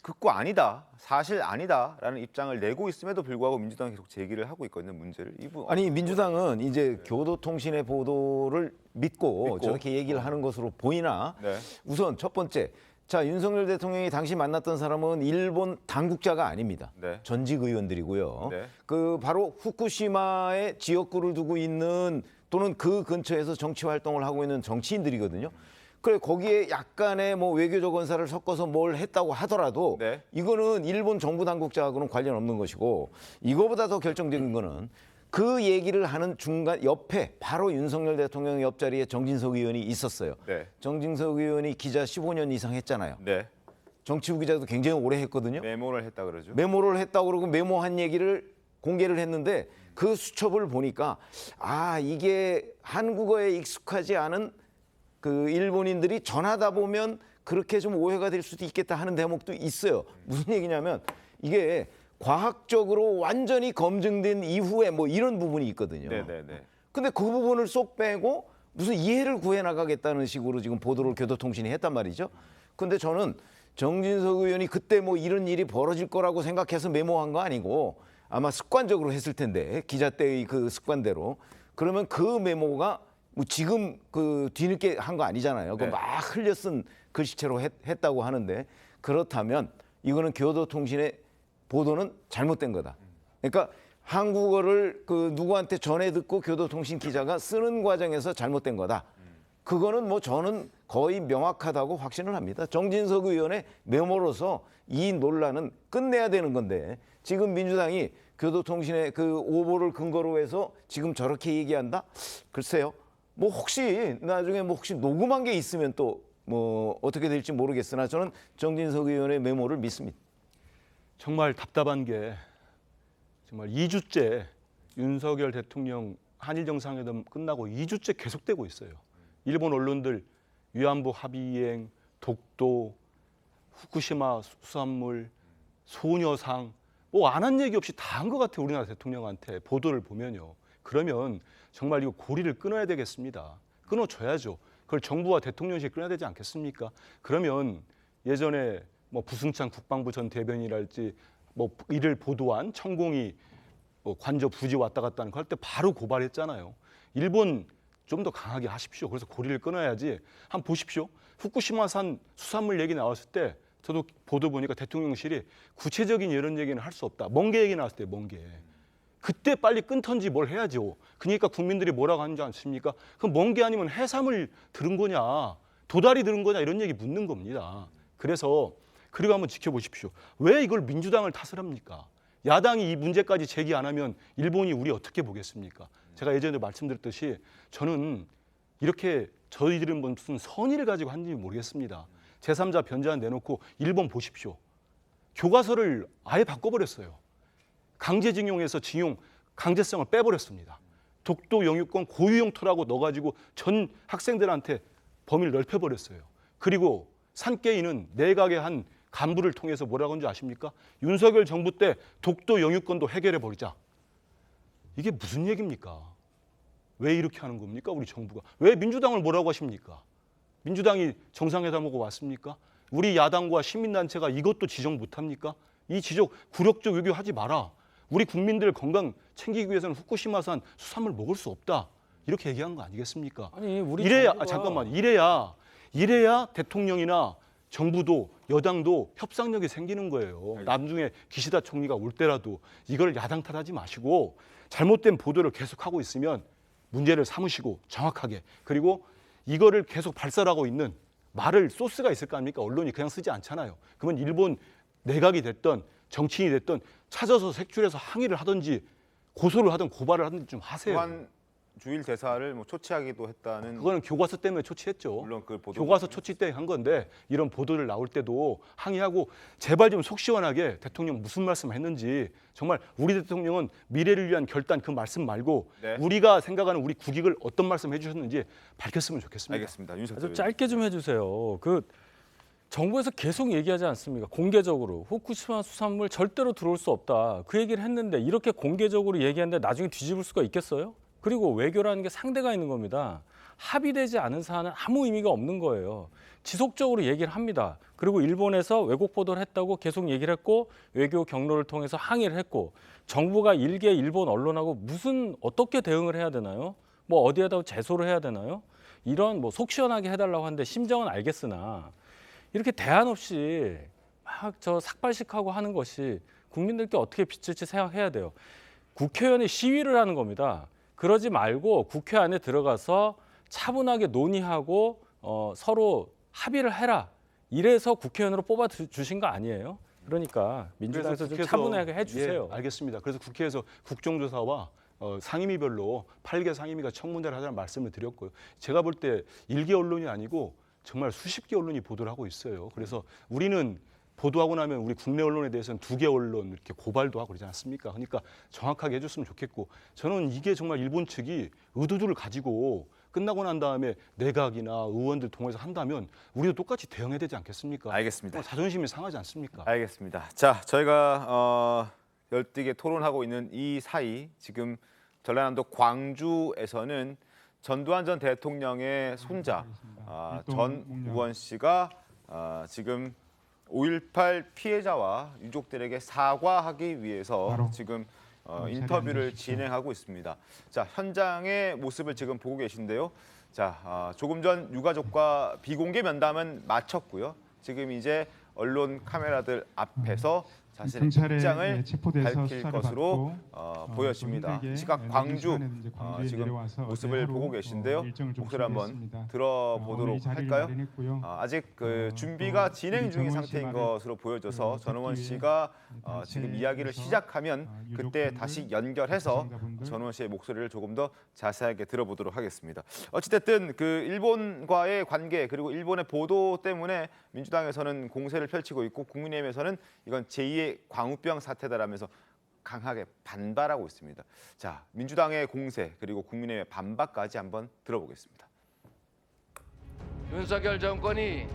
극구 아니다, 사실 아니다라는 입장을 내고 있음에도 불구하고 민주당이 계속 제기를 하고 있거든요, 문제를. 아니 민주당은 이제 교도통신의 보도를 믿고 저렇게 얘기를 하는 것으로 보이나 우선 첫 번째 자, 윤석열 대통령이 당시 만났던 사람은 일본 당국자가 아닙니다. 네. 전직 의원들이고요. 네. 그 바로 후쿠시마에 지역구를 두고 있는 또는 그 근처에서 정치 활동을 하고 있는 정치인들이거든요. 그래 거기에 약간의 뭐 외교적 언사를 섞어서 뭘 했다고 하더라도 네. 이거는 일본 정부 당국자하고는 관련 없는 것이고, 이거보다 더 결정적인 거는 그 얘기를 하는 중간 옆에 바로 윤석열 대통령 옆자리에 정진석 의원이 있었어요. 네. 정진석 의원이 기자 15년 이상 했잖아요. 네. 정치부 기자도 굉장히 오래 했거든요. 메모를 했다 그러죠. 메모를 했다고 그러고 메모한 얘기를 공개를 했는데 그 수첩을 보니까 아, 이게 한국어에 익숙하지 않은 그 일본인들이 전하다 보면 그렇게 좀 오해가 될 수도 있겠다 하는 대목도 있어요. 무슨 얘기냐면 이게 과학적으로 완전히 검증된 이후에 뭐 이런 부분이 있거든요. 네네네. 근데 그 부분을 쏙 빼고 무슨 이해를 구해 나가겠다는 식으로 지금 보도를 교도통신이 했단 말이죠. 근데 저는 정진석 의원이 그때 뭐 이런 일이 벌어질 거라고 생각해서 메모한 거 아니고 아마 습관적으로 했을 텐데, 기자 때의 그 습관대로. 그러면 그 메모가 뭐 지금 그 뒤늦게 한 거 아니잖아요. 그 네. 막 흘려 쓴 글씨체로 했다고 하는데, 그렇다면 이거는 교도통신의 보도는 잘못된 거다. 그러니까 한국어를 그 누구한테 전해 듣고 교도통신 기자가 쓰는 과정에서 잘못된 거다. 그거는 뭐 저는 거의 명확하다고 확신을 합니다. 정진석 의원의 메모로서 이 논란은 끝내야 되는 건데 지금 민주당이 교도통신의 그 오보를 근거로 해서 지금 저렇게 얘기한다? 글쎄요. 뭐 혹시 나중에 뭐 혹시 녹음한 게 있으면 또 뭐 어떻게 될지 모르겠으나 저는 정진석 의원의 메모를 믿습니다. 정말 답답한 게 정말 2주째 윤석열 대통령 한일 정상회담 끝나고 2주째 계속되고 있어요. 일본 언론들 위안부 합의이행, 독도, 후쿠시마 수산물, 소녀상 뭐 안 한 얘기 없이 다 한 것 같아요. 우리나라 대통령한테 보도를 보면요. 그러면 정말 이거 고리를 끊어야 되겠습니다. 끊어줘야죠. 그걸 정부와 대통령실이 끊어야 되지 않겠습니까? 그러면 예전에 뭐 부승찬 국방부 전 대변인이랄지 뭐 이를 보도한 천공이 뭐 관저 부지 왔다 갔다 하는 거 할 때 바로 고발했잖아요. 일본 좀 더 강하게 하십시오. 그래서 고리를 끊어야지. 한번 보십시오. 후쿠시마산 수산물 얘기 나왔을 때 저도 보도 보니까 대통령실이 구체적인 이런 얘기는 할 수 없다. 멍게 얘기 나왔을 때 멍게. 그때 빨리 끊던지 뭘 해야죠. 그러니까 국민들이 뭐라고 하는지 아십니까? 그럼 멍게 아니면 해삼을 들은 거냐, 도다리 들은 거냐 이런 얘기 묻는 겁니다. 그래서 그리고 한번 지켜보십시오. 왜 이걸 민주당을 탓을 합니까? 야당이 이 문제까지 제기 안 하면 일본이 우리 어떻게 보겠습니까? 제가 예전에 말씀드렸듯이 저는 이렇게 저희들은 무슨 선의를 가지고 한지 모르겠습니다. 제3자 변제안 내놓고 일본 보십시오. 교과서를 아예 바꿔버렸어요. 강제징용에서 징용 강제성을 빼버렸습니다. 독도 영유권 고유용토라고 넣어가지고 전 학생들한테 범위를 넓혀버렸어요. 그리고 산케이는 내각의 한 간부를 통해서 뭐라고 하는지 아십니까? 윤석열 정부 때 독도 영유권도 해결해버리자. 이게 무슨 얘기입니까? 왜 이렇게 하는 겁니까? 우리 정부가. 왜 민주당을 뭐라고 하십니까? 민주당이 정상회담하고 왔습니까? 우리 야당과 시민단체가 이것도 지적 못합니까? 이 지적 굴욕적 외교하지 마라. 우리 국민들 건강 챙기기 위해서는 후쿠시마산 수산물 먹을 수 없다. 이렇게 얘기한 거 아니겠습니까? 아니 우리 이래야 정부가... 잠깐만 이래야 대통령이나 정부도 여당도 협상력이 생기는 거예요. 나중에 기시다 총리가 올 때라도 이걸 야당 탓하지 마시고 잘못된 보도를 계속하고 있으면 문제를 삼으시고 정확하게, 그리고 이거를 계속 발설하고 있는 말을 소스가 있을 거 아닙니까? 언론이 그냥 쓰지 않잖아요. 그러면 일본 내각이 됐던 정치인이 됐던 찾아서 색출해서 항의를 하든지 고소를 하든 고발을 하든지 좀 하세요. 무한 주일 대사를 뭐 초치하기도 했다는. 그거는 교과서 때문에 초치했죠. 물론 그 보도 교과서 초치 때 한 건데 이런 보도를 나올 때도 항의하고 제발 좀 속 시원하게 대통령 무슨 말씀을 했는지, 정말 우리 대통령은 미래를 위한 결단 그 말씀 말고 네. 우리가 생각하는 우리 국익을 어떤 말씀 해주셨는지 밝혔으면 좋겠습니다. 알겠습니다. 아주 짧게 좀 해주세요. 그 정부에서 계속 얘기하지 않습니까? 공개적으로 후쿠시마 수산물 절대로 들어올 수 없다. 그 얘기를 했는데 이렇게 공개적으로 얘기하는데 나중에 뒤집을 수가 있겠어요? 그리고 외교라는 게 상대가 있는 겁니다. 합의되지 않은 사안은 아무 의미가 없는 거예요. 지속적으로 얘기를 합니다. 그리고 일본에서 왜곡 보도를 했다고 계속 얘기를 했고 외교 경로를 통해서 항의를 했고, 정부가 일개 일본 언론하고 무슨 어떻게 대응을 해야 되나요? 뭐 어디에다 제소를 해야 되나요? 이런 뭐 속 시원하게 해달라고 하는데 심정은 알겠으나 이렇게 대안 없이 막 저 삭발식하고 하는 것이 국민들께 어떻게 비칠지 생각해야 돼요. 국회의원이 시위를 하는 겁니다. 그러지 말고 국회 안에 들어가서 차분하게 논의하고 서로 합의를 해라. 이래서 국회의원으로 뽑아 주신 거 아니에요? 그러니까 민주당에서 좀 차분하게 해주세요. 예, 알겠습니다. 그래서 국회에서 국정조사와 상임위별로 8개 상임위가 청문회를 하자는 말씀을 드렸고요. 제가 볼 때 1개 언론이 아니고 정말 수십 개 언론이 보도를 하고 있어요. 그래서 우리는 보도하고 나면 우리 국내 언론에 대해서는 2개 언론 이렇게 고발도 하고 그러지 않습니까? 그러니까 정확하게 해줬으면 좋겠고 저는 이게 정말 일본 측이 의도들을 가지고 끝나고 난 다음에 내각이나 의원들 통해서 한다면 우리도 똑같이 대응해야 되지 않겠습니까? 알겠습니다. 자존심이 상하지 않습니까? 알겠습니다. 자, 저희가 열띠게 토론하고 있는 이 사이 지금 전라남도 광주에서는 전두환 전 대통령의 손자 전우원 씨가 지금 5.18 피해자와 유족들에게 사과하기 위해서 지금 인터뷰를 진행하고 있습니다. 자, 현장의 모습을 지금 보고 계신데요. 자, 조금 전 유가족과 비공개 면담은 마쳤고요. 지금 이제 언론 카메라들 앞에서 자신의 입장을 밝힐 것으로 보여집니다. 시각 광주 지금 모습을 보고 계신데요. 목소리 한번 들어보도록 할까요? 아직 그 준비가 진행 중인 상태인 것으로 보여져서 전우원 씨가 지금 이야기를 시작하면 그때 다시 연결해서 전우원 씨의 목소리를 조금 더 자세하게 들어보도록 하겠습니다. 어찌됐든 그 일본과의 관계 그리고 일본의 보도 때문에 민주당에서는 공세를 펼치고 있고 국민의힘에서는 이건 제2의 광우병 사태다라면서 강하게 반발하고 있습니다. 자, 민주당의 공세 그리고 국민의힘의 반박까지 한번 들어보겠습니다. 윤석열 정권이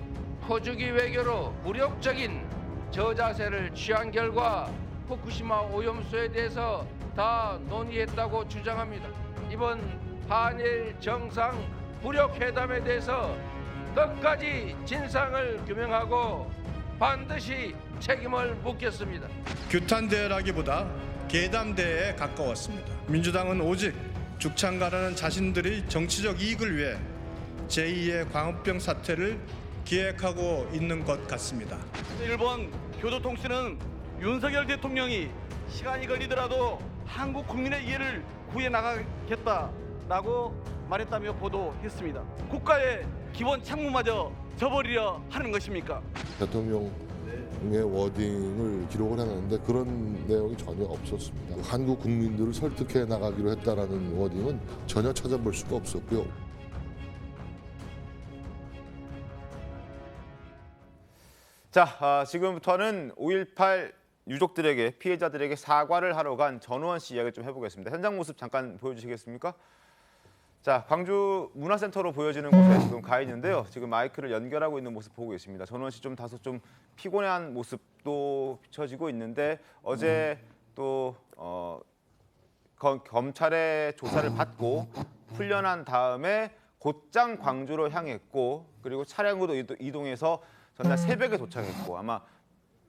퍼주기 외교로 굴욕적인 저자세를 취한 결과 후쿠시마 오염수에 대해서 다 논의했다고 주장합니다. 이번 한일 정상 부력회담에 대해서 끝까지 진상을 규명하고 반드시 책임을 묻겠습니다. 규탄대회라기보다 계담대회에 가까웠습니다. 민주당은 오직 죽창가라는 자신들의 정치적 이익을 위해 제2의 광우병 사태를 기획하고 있는 것 같습니다. 일본 교도통신은 윤석열 대통령이 시간이 걸리더라도 한국 국민의 이해를 구해 나가겠다라고 말했다며 보도했습니다. 국가의 기본 책무마저 저버리려 하는 것입니까? 대통령의 워딩을 기록을 해놨는데 그런 내용이 전혀 없었습니다. 한국 국민들을 설득해 나가기로 했다라는 워딩은 전혀 찾아볼 수가 없었고요. 자, 지금부터는 5.18 유족들에게 피해자들에게 사과를 하러 간 전우원 씨 이야기 좀 해보겠습니다. 현장 모습 잠깐 보여주시겠습니까? 자, 광주 문화센터로 보여지는 곳에 지금 가 있는데요. 지금 마이크를 연결하고 있는 모습 보고 계십니다. 전우원 씨 좀 다소 좀 피곤해한 모습도 비춰지고 있는데 어제 또 검찰의 조사를 받고 훈련한 다음에 곧장 광주로 향했고 그리고 차량으로 이동해서 전날 새벽에 도착했고 아마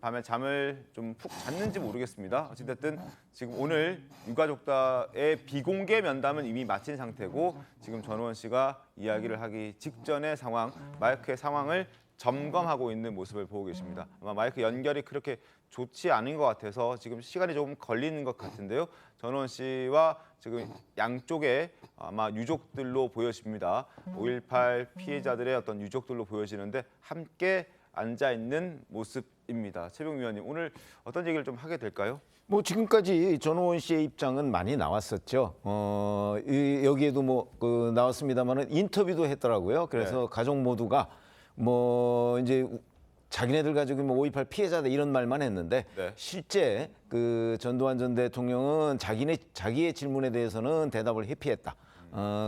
밤에 잠을 좀 푹 잤는지 모르겠습니다. 어찌됐든 지금 오늘 유가족과의 비공개 면담은 이미 마친 상태고 지금 전우원 씨가 이야기를 하기 직전의 상황, 마이크의 상황을 점검하고 있는 모습을 보고 계십니다. 아마 마이크 연결이 그렇게 좋지 않은 것 같아서 지금 시간이 조금 걸리는 것 같은데요. 전우원 씨와 지금 양쪽에 아마 유족들로 보여집니다. 5.18 피해자들의 어떤 유족들로 보여지는데 함께 앉아 있는 모습입니다. 최병 위원님, 오늘 어떤 얘기를 좀 하게 될까요? 뭐 지금까지 전우원 씨의 입장은 많이 나왔었죠. 여기에도 나왔습니다만은 인터뷰도 했더라고요. 그래서 네. 가족 모두가 뭐 이제 자기네들 가족이 뭐 5.18 피해자다 이런 말만 했는데 네. 실제 그 전두환 전 대통령은 자기의 질문에 대해서는 대답을 회피했다.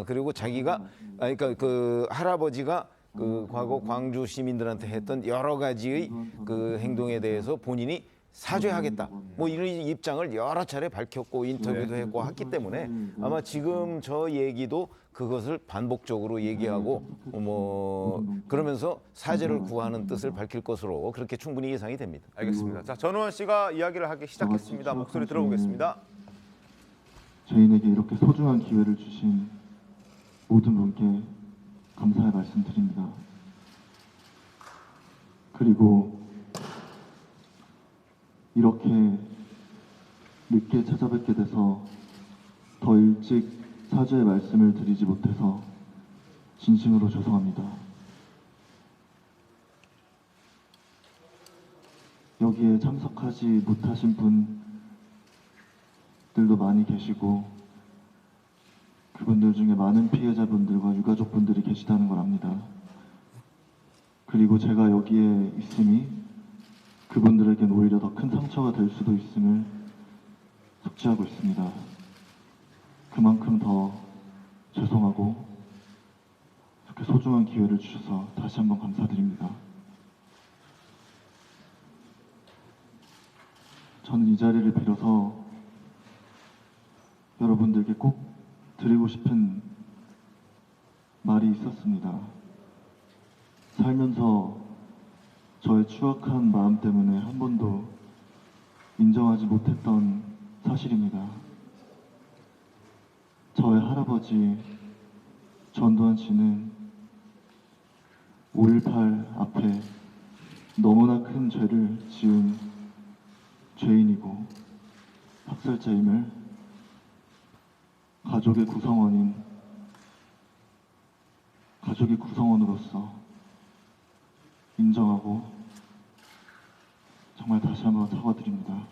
그리고 자기가 그러니까 그 할아버지가 그 과거 광주 시민들한테 했던 여러 가지의 그 행동에 대해서 본인이 사죄하겠다. 뭐 이런 입장을 여러 차례 밝혔고 인터뷰도 했고 했기 때문에 아마 지금 저 얘기도 그것을 반복적으로 얘기하고 뭐 그러면서 사죄를 구하는 뜻을 밝힐 것으로 그렇게 충분히 예상이 됩니다. 알겠습니다. 자, 전우원 씨가 이야기를 하기 시작했습니다. 목소리 들어보겠습니다. 저희에게 이렇게 소중한 기회를 주신 모든 분께 감사의 말씀드립니다. 그리고 이렇게 늦게 찾아뵙게 돼서 더 일찍 사죄의 말씀을 드리지 못해서 진심으로 죄송합니다. 여기에 참석하지 못하신 분들도 많이 계시고 그분들 중에 많은 피해자분들과 유가족분들이 계시다는 걸 압니다. 그리고 제가 여기에 있음이 그분들에겐 오히려 더 큰 상처가 될 수도 있음을 숙지하고 있습니다. 그만큼 더 죄송하고 이렇게 소중한 기회를 주셔서 다시 한번 감사드립니다. 저는 이 자리를 빌어서 여러분들께 꼭 드리고 싶은 말이 있었습니다. 살면서 저의 추악한 마음 때문에 한 번도 인정하지 못했던 사실입니다. 저의 할아버지 전두환 씨는 5.18 앞에 너무나 큰 죄를 지은 죄인이고 학살자임을 가족의 구성원으로서 인정하고 정말 다시 한번 사과드립니다.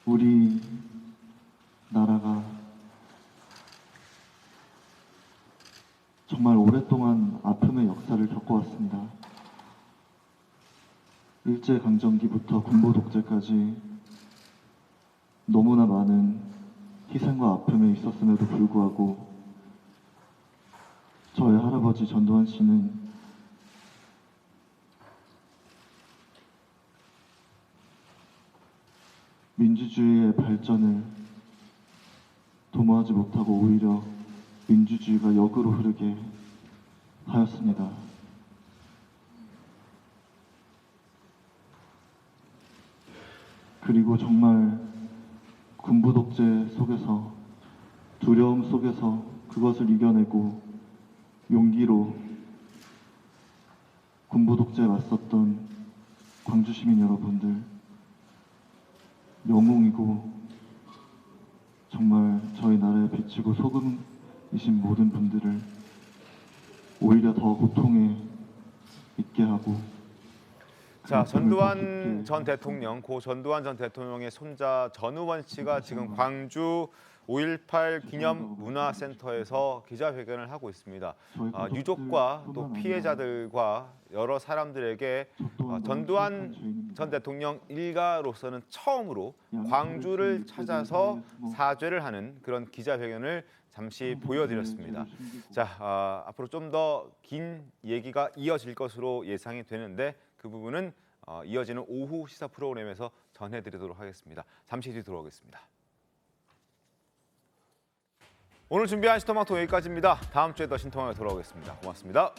우리 나라가 정말 오랫동안 아픔의 역사를 겪어왔습니다. 일제강점기부터 군부 독재까지 너무나 많은 희생과 아픔이 있었음에도 불구하고 저의 할아버지 전두환 씨는 민주주의의 발전을 도모하지 못하고 오히려 민주주의가 역으로 흐르게 하였습니다. 그리고 정말 군부 독재 속에서 두려움 속에서 그것을 이겨내고 용기로 군부 독재에 맞섰던 광주 시민 여러분들 영웅이고 정말 저희 나라의 빛이고 소금이신 모든 분들을 오히려 더 고통에 있게 하고 자, 전두환 전 대통령, 고 전두환 전 대통령의 손자 전우원 씨가 지금 광주 5.18 기념 문화센터에서 기자회견을 하고 있습니다. 유족과 또 피해자들과 여러 사람들에게 전두환 전 대통령 일가로서는 처음으로 광주를 찾아서 사죄를 하는 그런 기자회견을 잠시 보여드렸습니다. 자, 앞으로 좀 더 긴 얘기가 이어질 것으로 예상이 되는데 그 부분은 이어지는 오후 시사 프로그램에서 전해드리도록 하겠습니다. 잠시 뒤 돌아오겠습니다. 오늘 준비한 신통방통 여기까지입니다. 다음 주에 더 신통하게 돌아오겠습니다. 고맙습니다.